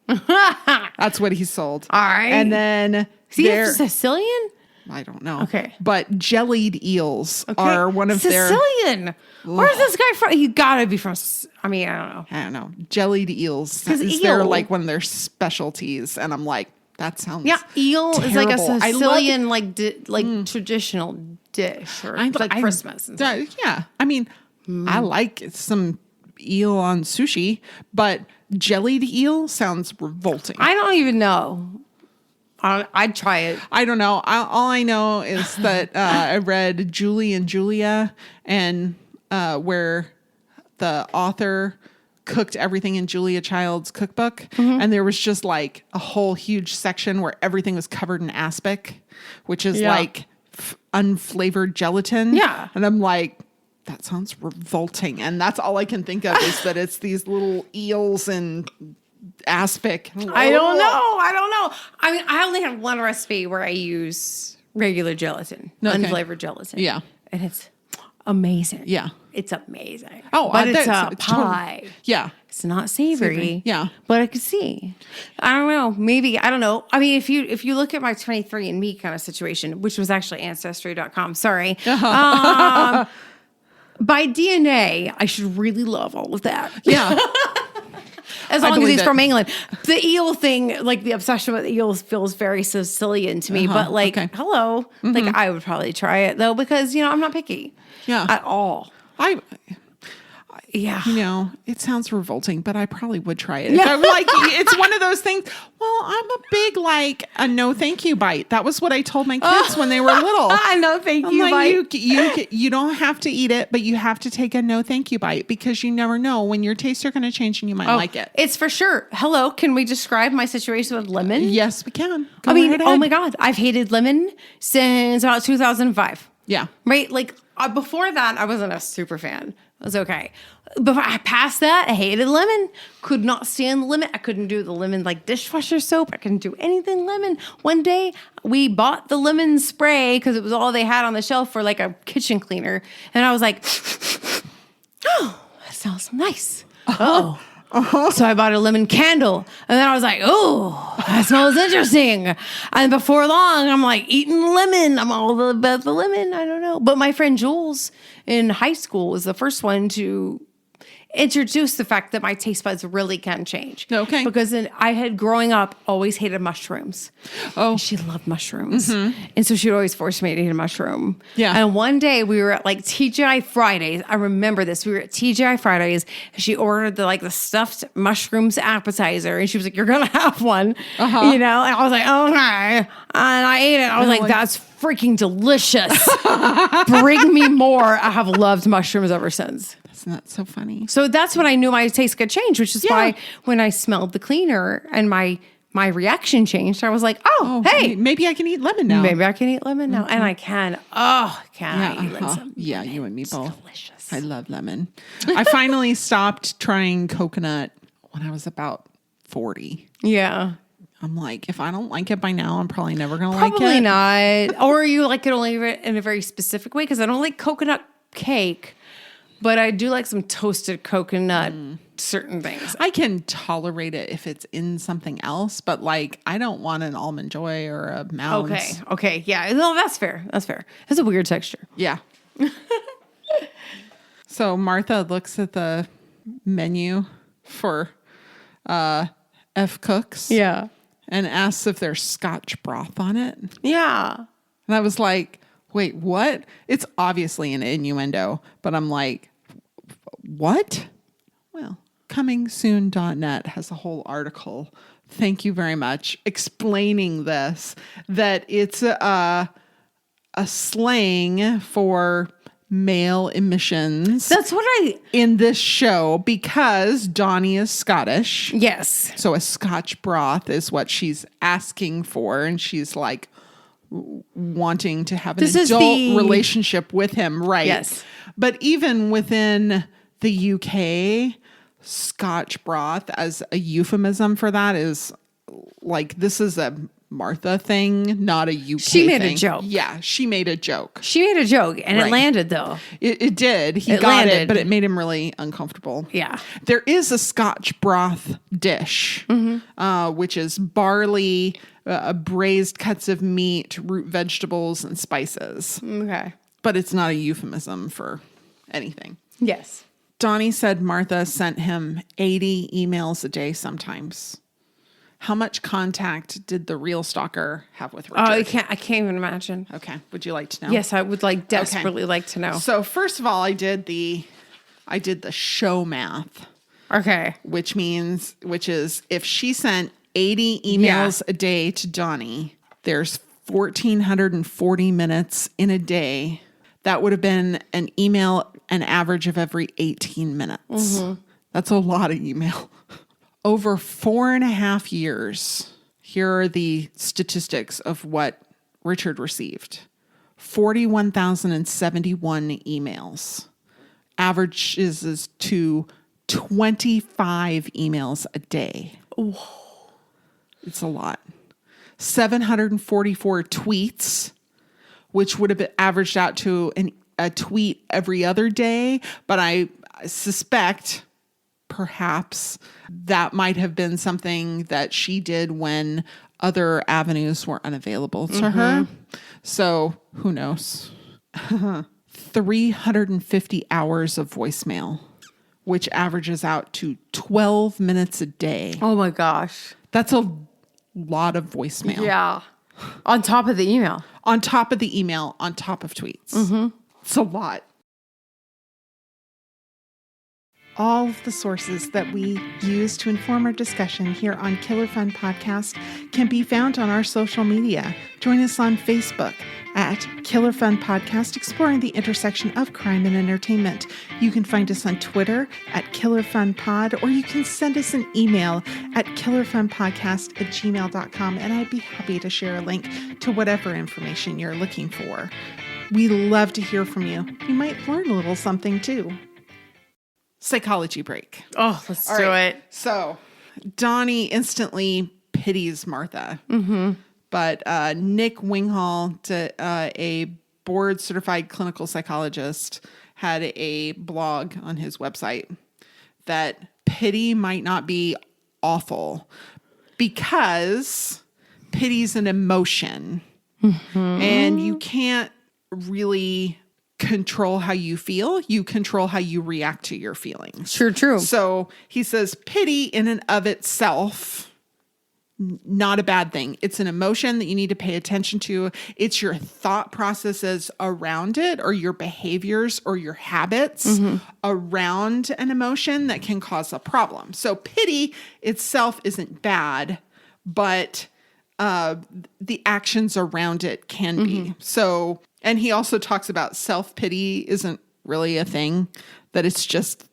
That's what he sold. All right. And then Is he Sicilian? I don't know. Okay. But jellied eels are one of Sicilian. Where's this guy from? He gotta be from, I don't know. I don't know. Jellied eels. 'Cause Is eel. their like one of their specialties. And I'm like, that sounds Eel is like a terrible. I love- Sicilian, traditional dish, or it's like Christmas. And stuff. Yeah. I mean, I like some eel on sushi, but jellied eel sounds revolting. I don't even know. I'd try it. I don't know. All I know is that I read Julie and Julia, and where the author cooked everything in Julia Child's cookbook. And there was just like a whole huge section where everything was covered in aspic, which is like unflavored gelatin. Yeah. And I'm like, that sounds revolting. And that's all I can think of is that it's these little eels and aspic. I don't know. I mean, I only have one recipe where I use regular gelatin, unflavored gelatin. Yeah. And it's amazing. Yeah. It's amazing. Oh, but it's a totally- pie. Yeah. It's not savory. Yeah. But I could see. I don't know. Maybe, I don't know. I mean, if you look at my 23andMe kind of situation, which was actually Ancestry.com, sorry. By DNA, I should really love all of that. Yeah. As long as believe he's it. from England. The eel thing, like the obsession with eels feels very Sicilian to me. But like, hello. Like I would probably try it though, because, I'm not picky. Yeah. At all. Yeah. It sounds revolting, but I probably would try it. I'm like, it's one of those things. Well, I'm a big, like, a no thank you bite. That was what I told my kids when they were little. I know, thank you like, bite. You don't have to eat it, but you have to take a no thank you bite because you never know when your tastes are going to change and you might like it. It's for sure. Hello, can we describe my situation with lemon? Yes, we can. I mean, right oh ahead. my God. I've hated lemon since about 2005. Yeah. Right? Like before that, I wasn't a super fan. It was okay. But past that, I hated lemon. Could not stand the lemon. I couldn't do the lemon like dishwasher soap. I couldn't do anything lemon. One day, we bought the lemon spray because it was all they had on the shelf for like a kitchen cleaner. And I was like, oh, that smells nice. Oh. So I bought a lemon candle. And then I was like, oh, that smells interesting. And before long, I'm like eating lemon. I'm all about the lemon. I don't know. But my friend Jules in high school was the first one to introduce the fact that my taste buds really can change. Okay. Because I had growing up always hated mushrooms. Oh. And she loved mushrooms. And so she would always force me to eat a mushroom. Yeah. And one day we were at like TGI Fridays. I remember this. We were at TGI Fridays. And she ordered the stuffed mushrooms appetizer. And she was like, you're going to have one. And I was like, okay. And I ate it. I was like, that's freaking delicious. Bring me more. I have loved mushrooms ever since. That's not so funny. So that's when I knew my taste could change, which is why when I smelled the cleaner and my reaction changed, I was like, oh hey, maybe I can eat lemon now. maybe I can eat lemon now. And I can. Oh, can I eat lemon? Yeah, you and me both. Delicious. I love lemon. I finally stopped trying coconut when I was about 40. Yeah. I'm like, if I don't like it by now, I'm probably never going to like it. Probably not. Or you like it only in a very specific way, because I don't like coconut cake. But I do like some toasted coconut, certain things. I can tolerate it if it's in something else, but like I don't want an Almond Joy or a Mounds. Okay. Yeah. No, that's fair. That's fair. It's a weird texture. Yeah. So Martha looks at the menu for F Cooks. Yeah. And asks if there's Scotch broth on it. Yeah. And I was like, wait, what? It's obviously an innuendo, but I'm like, what? Well, comingsoon.net has a whole article. Thank you very much. Explaining this, that it's a slang for male emissions. That's what in this show, because Donnie is Scottish. Yes. So a Scotch broth is what she's asking for. And she's like wanting to have an adult relationship with him. Right. Yes. But even within the UK, Scotch broth as a euphemism for that is like, this is a Martha thing, not a UK thing. She made a joke. Yeah, she made a joke. She made a joke, and it landed, though. It did. He got landed. it, but it made him really uncomfortable. Yeah. There is a Scotch broth dish, which is barley, braised cuts of meat, root vegetables, and spices. Okay. But it's not a euphemism for anything. Yes. Donnie said Martha sent him 80 emails a day sometimes. How much contact did the real stalker have with Richard? Oh, I can't even imagine. Okay. Would you like to know? Yes, I would desperately like to know. So first of all, I did the show math. Okay. Which is if she sent 80 emails a day to Donnie. There's 1,440 minutes in a day. That would have been an email, an average of every 18 minutes. That's a lot of email. Over 4.5 years, here are the statistics of what Richard received. 41,071 emails. Averages to 25 emails a day. Whoa. It's a lot. 744 tweets, which would have averaged out to a tweet every other day. But I suspect perhaps that might have been something that she did when other avenues were unavailable to her. So who knows? 350 hours of voicemail, which averages out to 12 minutes a day. Oh my gosh. That's a lot of voicemail. Yeah. On top of the email. On top of the email, on top of tweets. It's a lot. All of the sources that we use to inform our discussion here on Killer Fun Podcast can be found on our social media. Join us on Facebook at Killer Fun Podcast, exploring the intersection of crime and entertainment. You can find us on Twitter at Killer Fun Pod, or you can send us an email at killerfunpodcast@gmail.com, and I'd be happy to share a link to whatever information you're looking for. We love to hear from you. You might learn a little something too. Psychology break. Oh, let's do it. So Donnie instantly pities Martha. But Nick Winghall, a board-certified clinical psychologist, had a blog on his website that pity might not be awful because pity's an emotion. And you can't really control how you feel. You control how you react to your feelings. True. So he says pity in and of itself, not a bad thing. It's an emotion that you need to pay attention to. It's your thought processes around it, or your behaviors or your habits around an emotion that can cause a problem. So pity itself isn't bad, but the actions around it can be. So, and he also talks about self-pity isn't really a thing, that it's just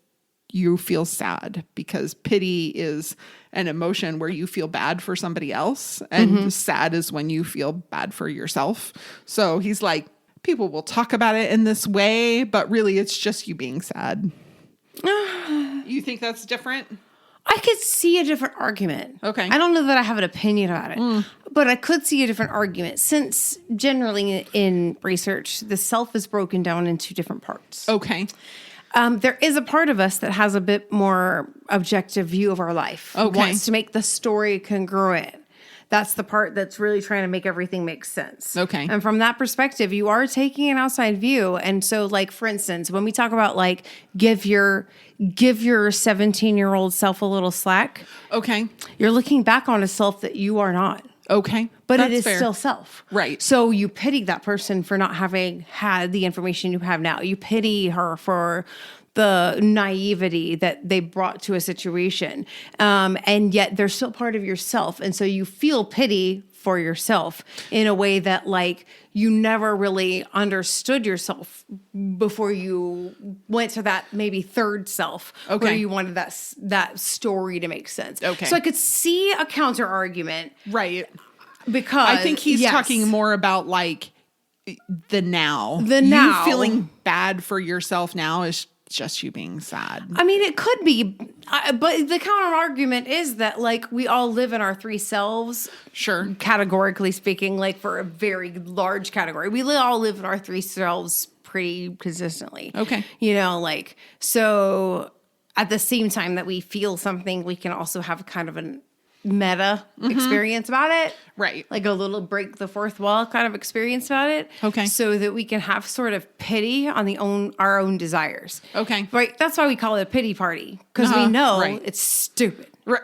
you feel sad, because pity is an emotion where you feel bad for somebody else, and sad is when you feel bad for yourself. So he's like, people will talk about it in this way, but really it's just you being sad. You think that's different? I could see a different argument. Okay. I don't know that I have an opinion about it, but I could see a different argument, since generally in research, the self is broken down into different parts. Okay. There is a part of us that has a bit more objective view of our life. Okay. Wants to make the story congruent. That's the part that's really trying to make everything make sense. Okay. And from that perspective, you are taking an outside view. And so, like, for instance, when we talk about, like, give your 17-year-old self a little slack. Okay. You're looking back on a self that you are not. Okay. But That's it is fair. still self. Right. So you pity that person for not having had the information you have now. You pity her for the naivety that they brought to a situation. And yet they're still part of yourself. And so you feel pity for yourself in a way that, like, you never really understood yourself before you went to that maybe third self, where you wanted that story to make sense. Okay. So I could see a counter argument. Right. Because I think he's talking more about, like, the now. The now. You feeling bad for yourself now is just you being sad. I mean, it could be, but the counter argument is that, like, we all live in our three selves. Sure. Categorically speaking, like, for a very large category, we all live in our three selves pretty consistently. Okay. You know, like, so at the same time that we feel something, we can also have kind of a meta experience about it. Right. Like a little break the fourth wall kind of experience about it. Okay. So that we can have sort of pity on our own desires. Okay. Right. That's why we call it a pity party. Because we know right. it's stupid. Right.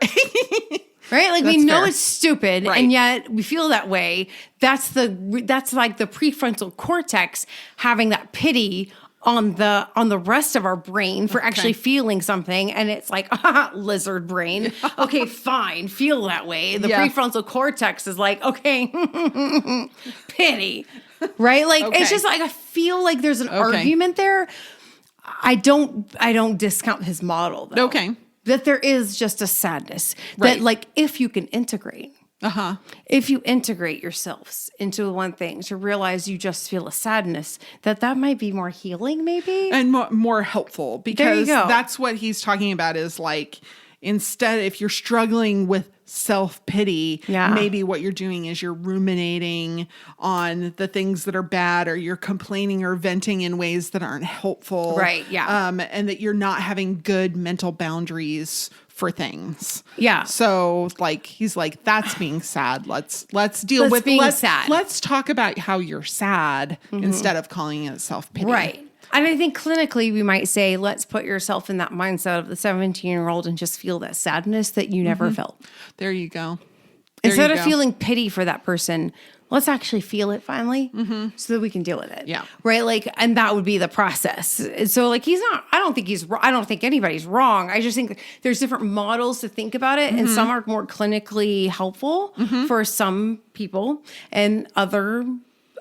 Right? Like, we That's know fair. it's stupid, Right. and yet we feel that way. That's like the prefrontal cortex having that pity on the rest of our brain for actually feeling something, and it's like lizard brain. Okay, fine, feel that way. The prefrontal cortex is like, okay, pity, right? Like it's just like I feel like there's an argument there. I don't discount his model though. Okay, that there is just a sadness that like if you can integrate. If you integrate yourselves into one thing to realize you just feel a sadness, that might be more healing, maybe, and more helpful, because that's what he's talking about. Is like, instead, if you're struggling with self-pity, maybe what you're doing is you're ruminating on the things that are bad, or you're complaining or venting in ways that aren't helpful, right? Yeah, and that you're not having good mental boundaries for things. Yeah. So like, he's like, that's being sad. Let's deal with being sad. Let's talk about how you're sad instead of calling it self-pity. Right. And I think clinically we might say, let's put yourself in that mindset of the 17-year-old and just feel that sadness that you never felt. There you go. Instead of feeling pity for that person, let's actually feel it finally so that we can deal with it. Yeah. Right. Like, and that would be the process. So like, I don't think anybody's wrong. I just think there's different models to think about it. And some are more clinically helpful for some people, and other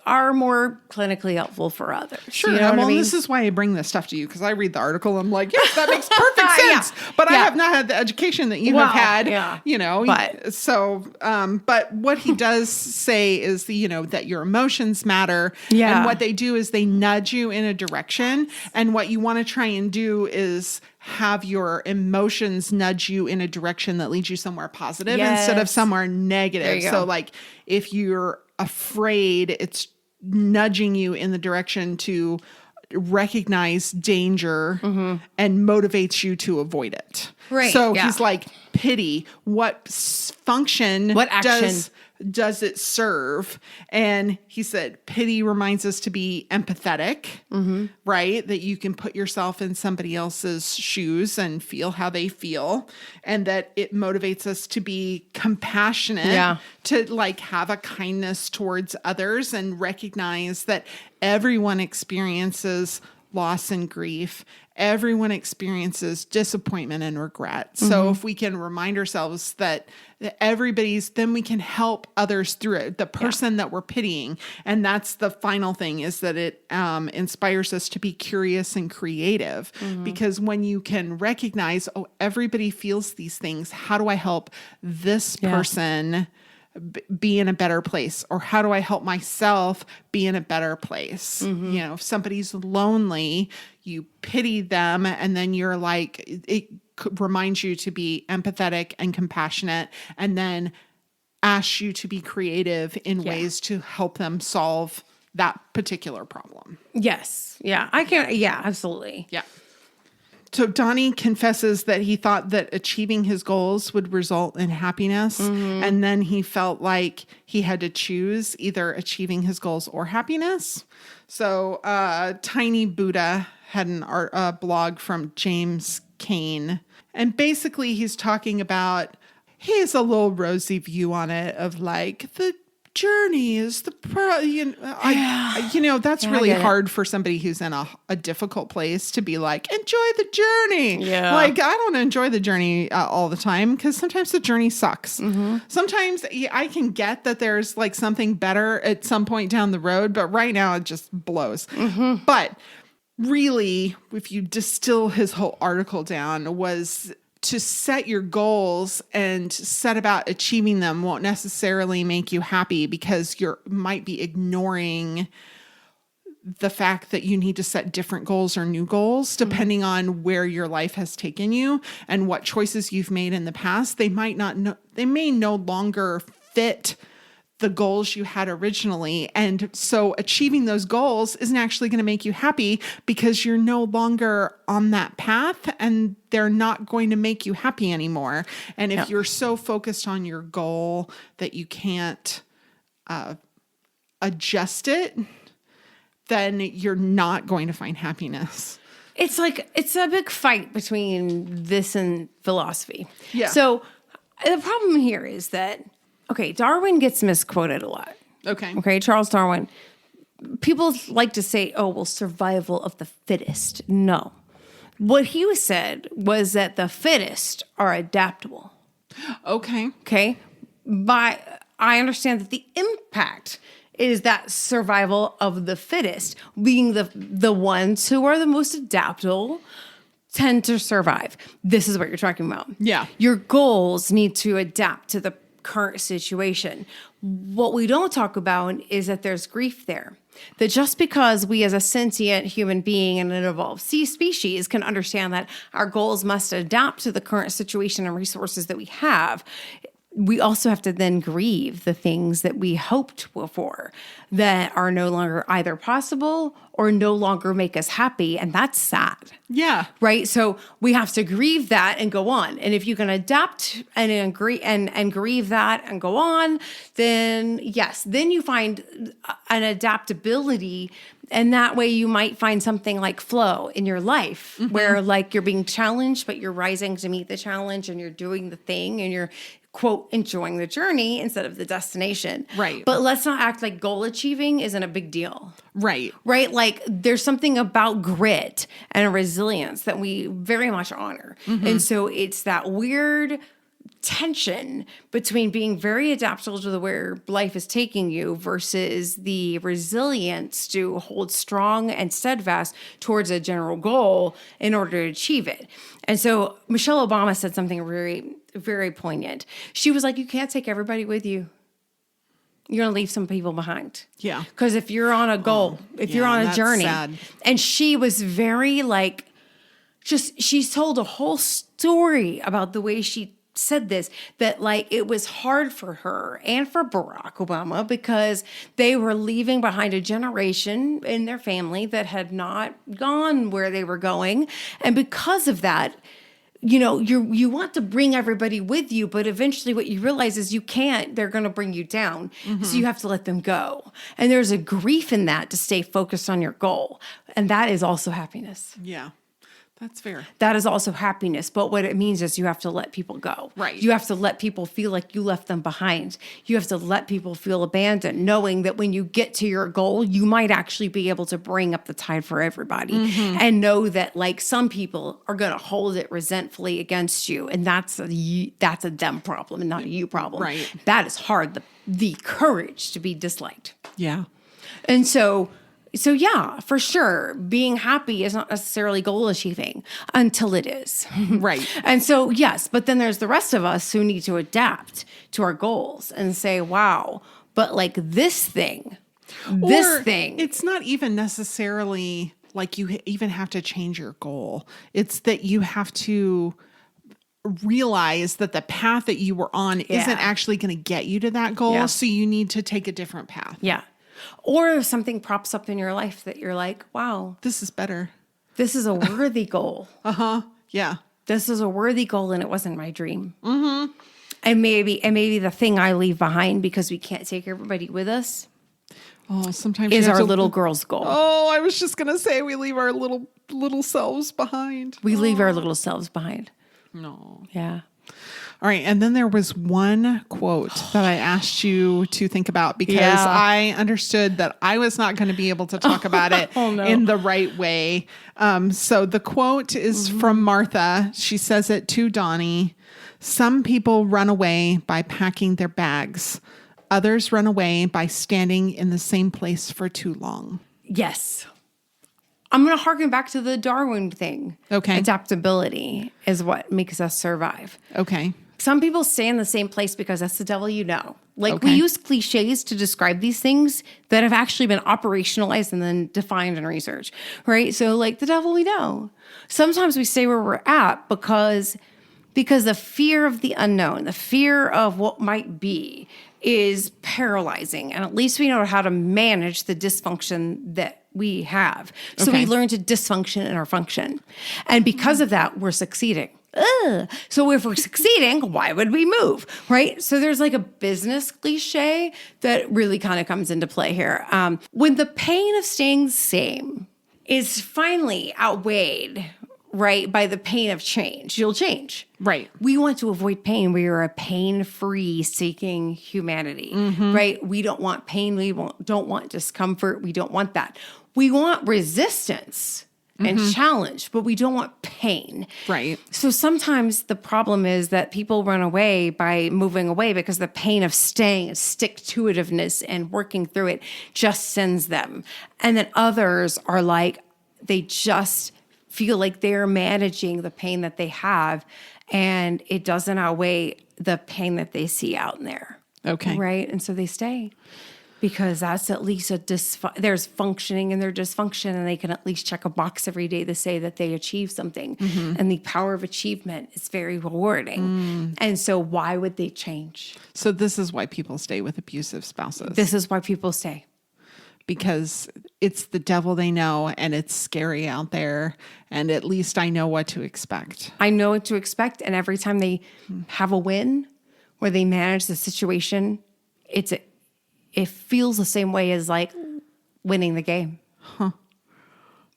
are more clinically helpful for others. Sure. You know what I mean? This is why I bring this stuff to you, because I read the article. I'm like, yes, that makes perfect sense. But I have not had the education that you have had, you know. But what he does say is, that your emotions matter. Yeah. And what they do is they nudge you in a direction. And what you want to try and do is have your emotions nudge you in a direction that leads you somewhere positive instead of somewhere negative. So like, if you're afraid, it's nudging you in the direction to recognize danger and motivates you to avoid it. Right. So he's like, pity, what function, what action does it serve? And he said, pity reminds us to be empathetic, right? That you can put yourself in somebody else's shoes and feel how they feel. And that it motivates us to be compassionate, to like have a kindness towards others and recognize that everyone experiences loss and grief. Everyone experiences disappointment and regret. So if we can remind ourselves that then we can help others through it, the person that we're pitying. And that's the final thing, is that it inspires us to be curious and creative. Because when you can recognize, everybody feels these things. How do I help this person be in a better place? Or how do I help myself be in a better place? If somebody's lonely, you pity them, and then you're like, it reminds you to be empathetic and compassionate, and then asks you to be creative in ways to help them solve that particular problem. Yes. Yeah. I can. Yeah, absolutely. Yeah. So Donnie confesses that he thought that achieving his goals would result in happiness. And then he felt like he had to choose either achieving his goals or happiness. So Tiny Buddha had a blog from James Kane. And basically he's talking about, he has a little rosy view on it of like, the journey is that's really hard for somebody who's in a difficult place to be like, enjoy the journey. Like, I don't enjoy the journey all the time, because sometimes the journey sucks. Sometimes I can get that there's like something better at some point down the road, but right now it just blows. But really, if you distill his whole article down, was to set your goals and set about achieving them won't necessarily make you happy, because you might be ignoring the fact that you need to set different goals or new goals depending on where your life has taken you and what choices you've made in the past. They may no longer fit the goals you had originally. And so achieving those goals isn't actually going to make you happy, because you're no longer on that path and they're not going to make you happy anymore. And if you're so focused on your goal that you can't adjust it, then you're not going to find happiness. It's like, it's a big fight between this and philosophy. Yeah. So the problem here is that, Darwin gets misquoted a lot. Okay. Charles Darwin. people like to say, oh, well, survival of the fittest. No. What he said was that the fittest are adaptable. Okay. Okay. I understand that the impact is that survival of the fittest, being the ones who are the most adaptable tend to survive. This is what you're talking about. Yeah. Your goals need to adapt to the current situation. What we don't talk about is that there's grief there. That just because we as a sentient human being and an evolved species can understand that our goals must adapt to the current situation and resources that we have, we also have to then grieve the things that we hoped for that are no longer either possible or no longer make us happy. And that's sad. Yeah. Right. So we have to grieve that and go on. And if you can adapt and agree and grieve that and go on, then yes, then you find an adaptability. And that way you might find something like flow in your life where like you're being challenged, but you're rising to meet the challenge and you're doing the thing and you're quote, enjoying the journey instead of the destination. Right. But let's not act like goal achieving isn't a big deal. Right. Right? Like there's something about grit and resilience that we very much honor. And so it's that weird tension between being very adaptable to where life is taking you versus the resilience to hold strong and steadfast towards a general goal in order to achieve it. And so Michelle Obama said something very, very poignant. She was like, you can't take everybody with you. You're going to leave some people behind. Yeah. Because if you're on a goal, if you're on a journey, sad. And she was very like, she told a whole story about the way she said this, that like it was hard for her and for Barack Obama because they were leaving behind a generation in their family that had not gone where they were going. And because of that, you know, you want to bring everybody with you, but eventually what you realize is you can't, they're going to bring you down. So you have to let them go. And there's a grief in that to stay focused on your goal. And that is also happiness. Yeah. That's fair. That is also happiness. But what it means is you have to let people go. Right. You have to let people feel like you left them behind. You have to let people feel abandoned, knowing that when you get to your goal, you might actually be able to bring up the tide for everybody and know that like some people are going to hold it resentfully against you. And that's a them problem and not a you problem. Right. That is hard. The courage to be disliked. Yeah. And so yeah, for sure, being happy is not necessarily goal achieving until it is. Right. And so, yes, but then there's the rest of us who need to adapt to our goals and say, wow, but like this thing. It's not even necessarily like you even have to change your goal. It's that you have to realize that the path that you were on isn't actually going to get you to that goal. Yeah. So you need to take a different path. Yeah. Or if something props up in your life that you're like, wow, This is better. this is a worthy goal. Yeah. This is a worthy goal and it wasn't my dream. And maybe the thing I leave behind because we can't take everybody with us Oh, sometimes is you have our to- little girl's goal. Oh, I was just going to say we leave our little selves behind. We leave our little selves behind. No. Yeah. All right. And then there was one quote that I asked you to think about because Yeah. I understood that I was not going to be able to talk about it in the right way. So the quote is from Martha. She says it to Donnie. Some people run away by packing their bags. Others run away by standing in the same place for too long. Yes. I'm going to harken back to the Darwin thing. Okay. Adaptability is what makes us survive. Okay. Some people stay in the same place because that's the devil you know. Like Okay. we use cliches to describe these things that have actually been operationalized and then defined in research, right? So like the devil we know. Sometimes we stay where we're at because the fear of the unknown, the fear of what might be is paralyzing. And at least we know how to manage the dysfunction that we have. So Okay. we learn to dysfunction in our function. And because of that, we're succeeding. Ugh. So if we're succeeding, why would we move, right? So there's like a business cliche that really kind of comes into play here. When the pain of staying the same is finally outweighed right, by the pain of change, you'll change. Right. We want to avoid pain. We are a pain-free seeking humanity, right? We don't want pain. We don't want discomfort. We don't want that. We want resistance and challenge, but we don't want pain. Right. So sometimes the problem is that people run away by moving away because the pain of staying and stick-to-itiveness and working through it just sends them. And then others are like, they just feel like they're managing the pain that they have, and it doesn't outweigh the pain that they see out in there. Okay. Right? And so they stay because that's at least there's functioning in their dysfunction, and they can at least check a box every day to say that they achieved something. And the power of achievement is very rewarding. And so why would they change? So this is why people stay with abusive spouses. This is why people stay. Because it's the devil they know, and it's scary out there, and at least I know what to expect. I know what to expect, and every time they have a win where they manage the situation, it feels the same way as like winning the game.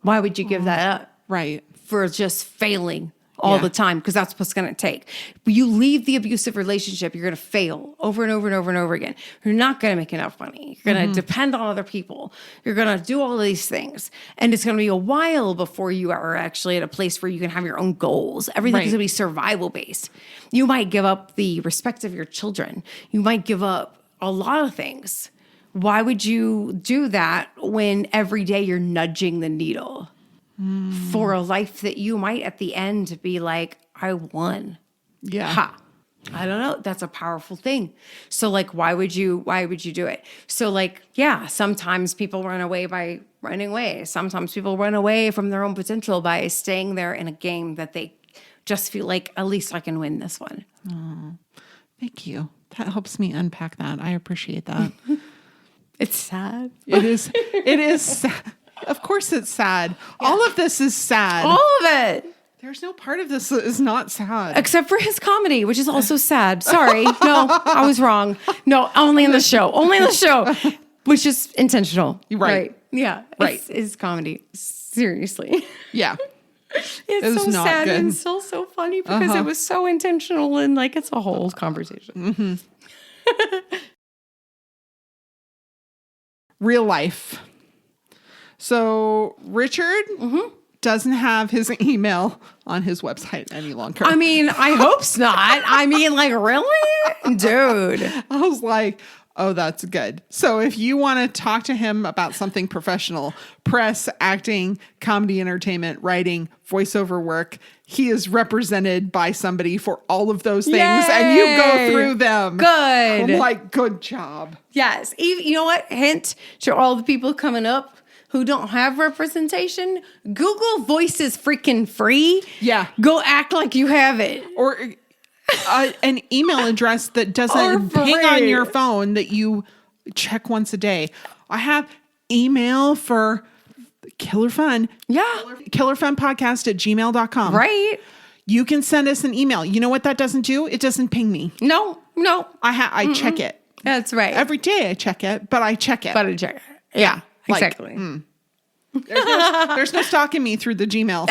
Why would you give that up Right. for just failing all the time? Because that's what's going to take. You leave the abusive relationship, you're going to fail over and over and over and over again. You're not going to make enough money. You're going to depend on other people. You're going to do all of these things. And it's going to be a while before you are actually at a place where you can have your own goals. Everything's going to be survival based. You might give up the respect of your children. You might give up a lot of things. Why would you do that when every day you're nudging the needle for a life that you might at the end be like, I won? Yeah. Ha. I don't know. That's a powerful thing. So like, why would you do it? So like, yeah, sometimes people run away by running away. Sometimes people run away from their own potential by staying there in a game that they just feel like, at least I can win this one. Thank you. That helps me unpack that. I appreciate that. It's sad. It is. It is sad. Of course it's sad. Yeah. All of this is sad. All of it. There's no part of this that is not sad. Except for his comedy, which is also sad. Sorry. No, I was wrong. No, only in the show. Only in the show. Which is intentional. Right. Yeah. Right. It's comedy. Seriously. Yeah. It's so not sad good. and still so funny because it was so intentional, and like it's a whole conversation. Real life. So Richard doesn't have his email on his website any longer. I mean, I hope not. I mean, like, really? Dude. I was like, oh, that's good. So if you want to talk to him about something professional, press, acting, comedy, entertainment, writing, voiceover work, he is represented by somebody for all of those things. Yay! And you go through them. Good. I'm like, good job. Yes. Even, you know what? Hint to all the people coming up who don't have representation. Google Voice is freaking free. Yeah. Go act like you have it. Or an email address that doesn't ping on your phone that you check once a day. I have email for Killer Fun. Yeah. KillerFunPodcast@gmail.com. Right. You can send us an email. You know what that doesn't do? It doesn't ping me. No. I check it. That's right. Every day I check it, but I check it. But a check. Yeah. Like, Exactly. There's no stalking me through the Gmail.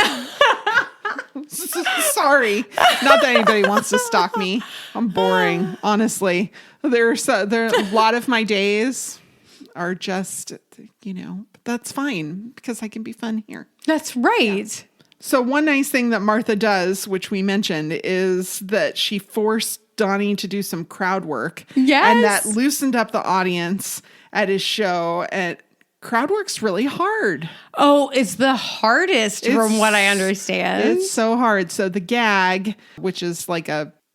Sorry. Not that anybody wants to stalk me. I'm boring, honestly. There a lot of my days are just, but that's fine because I can be fun here. That's right. Yeah. So one nice thing that Martha does, which we mentioned, is that she forced Donnie to do some crowd work. Yes. And that loosened up the audience at his show. And crowd work's really hard. Oh, it's the hardest from what I understand. It's so hard. So the gag, which is like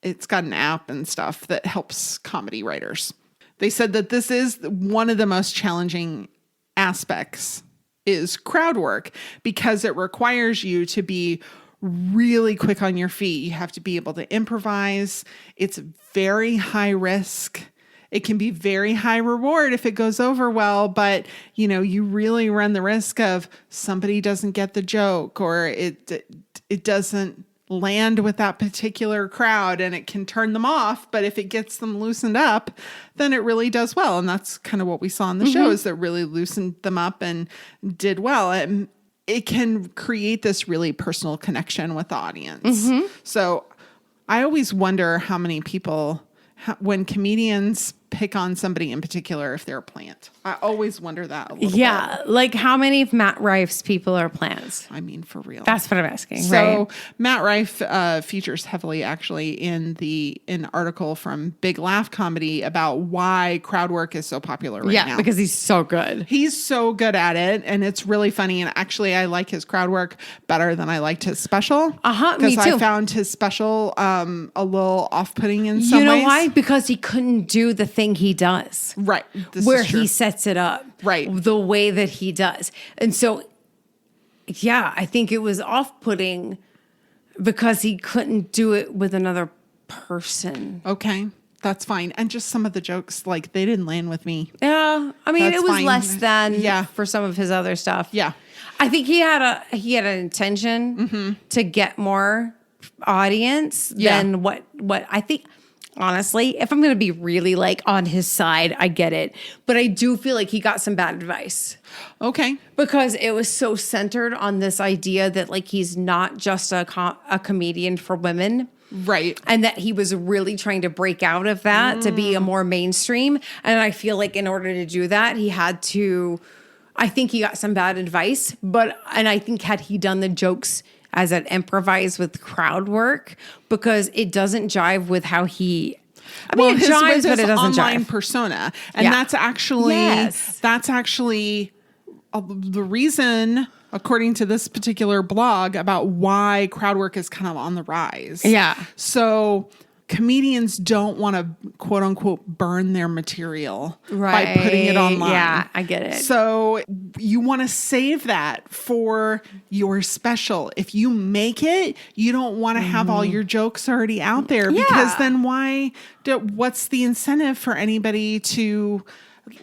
it's got an app and stuff that helps comedy writers. They said that this is one of the most challenging aspects is crowd work because it requires you to be really quick on your feet. You have to be able to improvise. It's very high risk. It can be very high reward if it goes over well, but you really run the risk of somebody doesn't get the joke or it doesn't land with that particular crowd and it can turn them off. But if it gets them loosened up, then it really does well. And that's kind of what we saw in the show is that really loosened them up and did well. And it can create this really personal connection with the audience. So I always wonder how many people, when comedians pick on somebody in particular, if they're a plant. I always wonder that a little bit. Like how many of Matt Rife's people are plants? I mean, for real. That's what I'm asking. So right? Matt Rife features heavily actually in an article from Big Laugh Comedy about why crowd work is so popular right now. Because he's so good. He's so good at it, and it's really funny. And actually, I like his crowd work better than I liked his special. Me Because too. I found his special a little off-putting in some ways. You know why? Because he couldn't do the thing he does. Right. This where is true. he sets it up. Right. The way that he does. And so, yeah, I think it was off-putting because he couldn't do it with another person. Okay. That's fine. And just some of the jokes, like, they didn't land with me. Yeah. I mean, That's it was fine. less than Yeah. for some of his other stuff. Yeah. I think he had an intention to get more audience than what I think. Honestly, if I'm going to be really like on his side, I get it. But I do feel like he got some bad advice. Okay. Because it was so centered on this idea that like he's not just a comedian for women. Right. And that he was really trying to break out of that to be a more mainstream. And I feel like in order to do that, he had to, I think he got some bad advice. And I think had he done the jokes as an improvise with crowd work, because it doesn't jive with how he, it jives, but it doesn't online jive. persona. And that's actually, the reason, according to this particular blog, about why crowd work is kind of on the rise. Yeah. So comedians don't want to, quote unquote, burn their material by putting it online. Yeah, I get it. So you want to save that for your special. If you make it, you don't want to have all your jokes already out there, because then what's the incentive for anybody to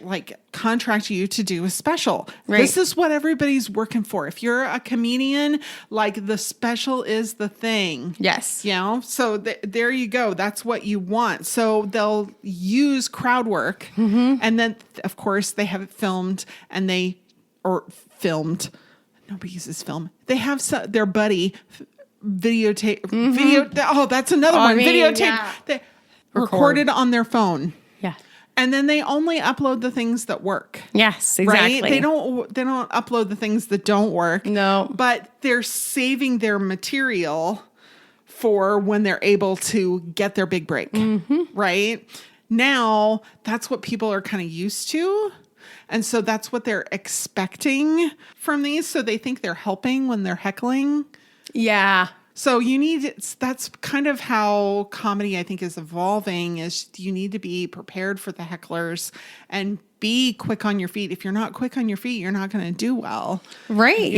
like contract you to do a special? Right. This is what everybody's working for. If you're a comedian, like, the special is the thing. Yes. You know, so there you go. That's what you want. So they'll use crowd work, and then of course they have it filmed, and filmed. Nobody uses film. They have their buddy videotape. Oh, that's another one. Videotape. Yeah. They recorded on their phone. Yeah. And then they only upload the things that work. Yes, exactly. Right? They don't upload the things that don't work. No. But they're saving their material for when they're able to get their big break. Right? Now, that's what people are kind of used to. And so that's what they're expecting from these. So they think they're helping when they're heckling. Yeah. So that's kind of how comedy, I think, is evolving, is you need to be prepared for the hecklers and be quick on your feet. If you're not quick on your feet, you're not going to do well. Right.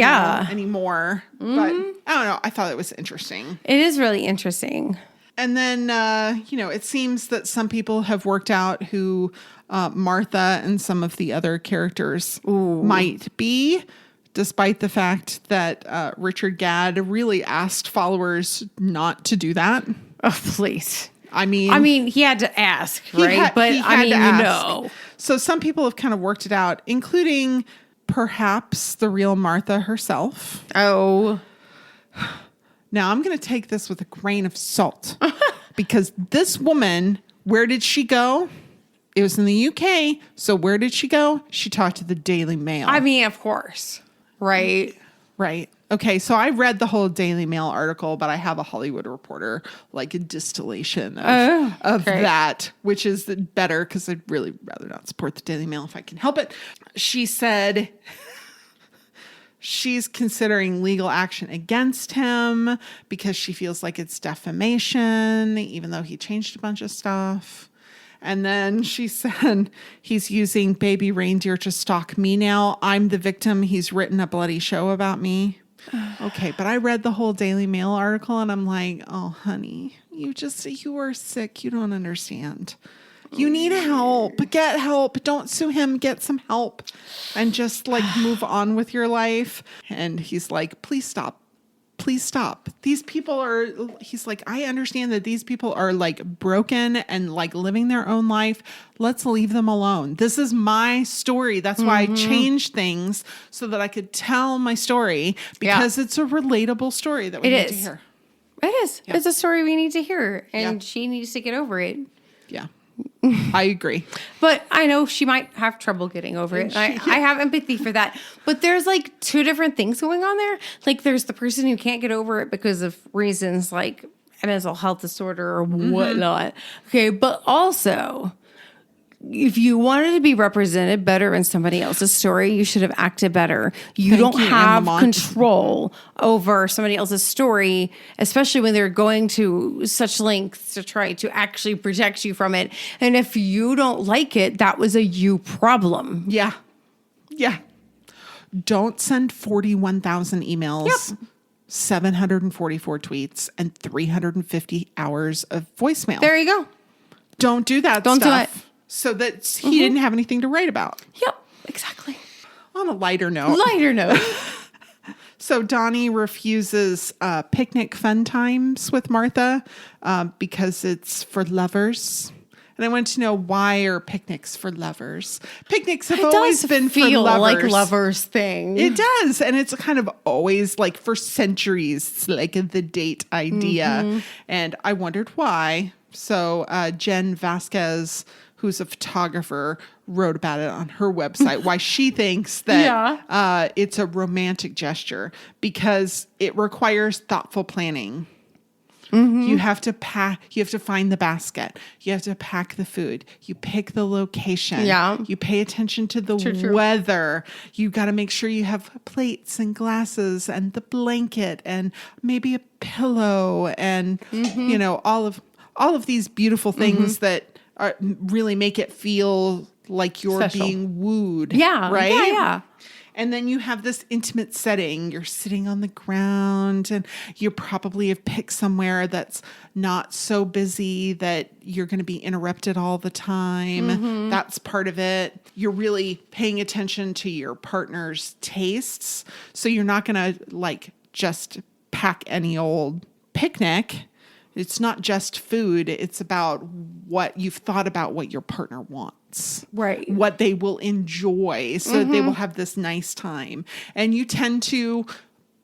Anymore. But I don't know. I thought it was interesting. It is really interesting. And then, it seems that some people have worked out who Martha and some of the other characters might be, despite the fact that Richard Gadd really asked followers not to do that. Oh, please. I mean, he had to ask, right? So some people have kind of worked it out, including perhaps the real Martha herself. Oh. Now, I'm going to take this with a grain of salt because this woman, where did she go? It was in the UK. So where did she go? She talked to the Daily Mail. I mean, of course. Right. Right. Okay. So I read the whole Daily Mail article, but I have a Hollywood Reporter, like a distillation of that, which is better because I'd really rather not support the Daily Mail if I can help it. She said she's considering legal action against him because she feels like it's defamation, even though he changed a bunch of stuff. And then she said, he's using baby reindeer to stalk me now. I'm the victim. He's written a bloody show about me. Okay, but I read the whole Daily Mail article and I'm like, oh, honey, you are sick. You don't understand. You need help. Get help. Don't sue him. Get some help. And just move on with your life. And he's like, please stop please stop. These people are, he's like, I understand that these people are like broken and like living their own life. Let's leave them alone. This is my story. That's why I changed things so that I could tell my story, because it's a relatable story that we need to hear. It is. Yeah. It's a story we need to hear, and she needs to get over it. Yeah. I agree. But I know she might have trouble getting over it. I have empathy for that. But there's like two different things going on there. Like there's the person who can't get over it because of reasons like a mental health disorder or whatnot. Okay. But also, if you wanted to be represented better in somebody else's story, you should have acted better. You don't have control over somebody else's story, especially when they're going to such lengths to try to actually protect you from it. And if you don't like it, that was a you problem. Yeah. Yeah. Don't send 41,000 emails, 744 tweets, and 350 hours of voicemail. There you go. Don't do that Don't stuff. do it. So that he didn't have anything to write about. Yep, exactly. On a lighter note. So Donnie refuses picnic fun times with Martha because it's for lovers. And I want to know, why are picnics for lovers? Picnics have always been for lovers. Like lovers thing. It does. And it's kind of always like for centuries, it's like the date idea. And I wondered why. So Jen Vasquez, who's a photographer, wrote about it on her website, why she thinks that it's a romantic gesture, because it requires thoughtful planning. You have to you have to find the basket. You have to pack the food. You pick the location. You pay attention to the weather. You got to make sure you have plates and glasses and the blanket and maybe a pillow and, you know, all of these beautiful things that really make it feel like you're being wooed. Yeah. Right? Yeah. And then you have this intimate setting. You're sitting on the ground and you probably have picked somewhere that's not so busy that you're going to be interrupted all the time. That's part of it. You're really paying attention to your partner's tastes. So you're not going to like just pack any old picnic. It's not just food. It's about what you've thought about what your partner wants. Right. What they will enjoy so that they will have this nice time. And you tend to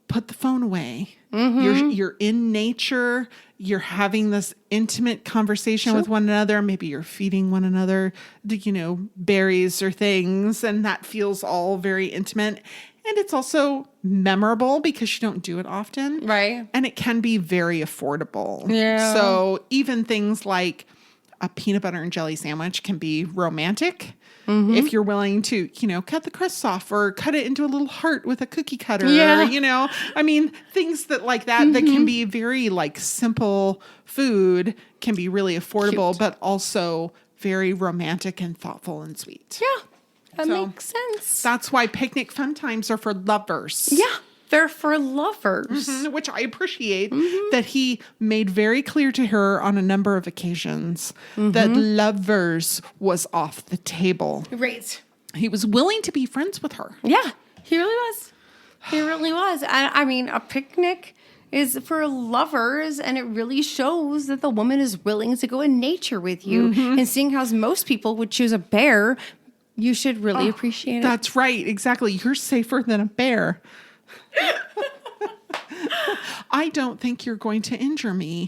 put the phone away. You're in nature. You're having this intimate conversation with one another. Maybe you're feeding one another, you know, berries or things. And that feels all very intimate. And it's also memorable because you don't do it often. Right. And it can be very affordable. Yeah. So even things like a peanut butter and jelly sandwich can be romantic if you're willing to, you know, cut the crusts off or cut it into a little heart with a cookie cutter. Yeah. You know, I mean, things that like that can be very like simple food, can be really affordable, but also very romantic and thoughtful and sweet. Yeah. That makes sense. That's why picnic fun times are for lovers. Yeah, they're for lovers. Which I appreciate that he made very clear to her on a number of occasions that lovers was off the table. Right. He was willing to be friends with her. Yeah, he really was. He really was. I mean, a picnic is for lovers, and it really shows that the woman is willing to go in nature with you. And seeing how most people would choose a bear, you should really appreciate it. That's right. Exactly. You're safer than a bear. I don't think you're going to injure me.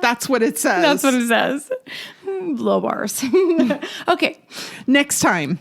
That's what it says. That's what it says. Low bars. Okay. Next time,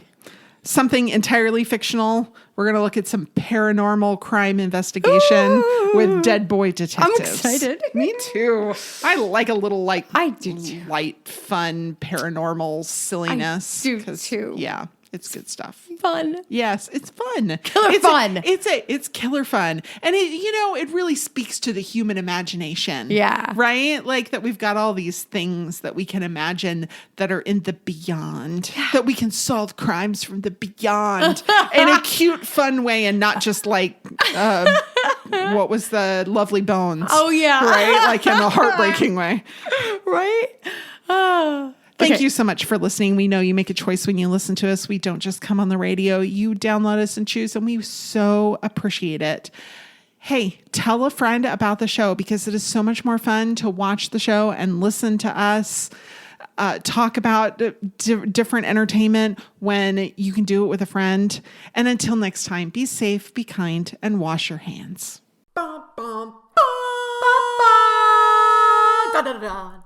something entirely fictional. We're going to look at some paranormal crime investigation with dead boy detectives. I'm excited. Me too. I like a little like I do too. Light, fun, paranormal silliness. I do too. Yeah. It's good stuff. Fun. Yes, it's fun. Killer fun. It's killer fun. And it really speaks to the human imagination. Yeah. Right? Like that we've got all these things that we can imagine that are in the beyond, that we can solve crimes from the beyond in a cute, fun way and not just like what was the Lovely Bones? Oh yeah. Right? Like in a heartbreaking way. Right? Oh. Thank you so much for listening. We know you make a choice when you listen to us. We don't just come on the radio. You download us and choose, and we so appreciate it. Hey, tell a friend about the show because it is so much more fun to watch the show and listen to us talk about different entertainment when you can do it with a friend. And until next time, be safe, be kind, and wash your hands. Bum, bum, bum. Da, da, da.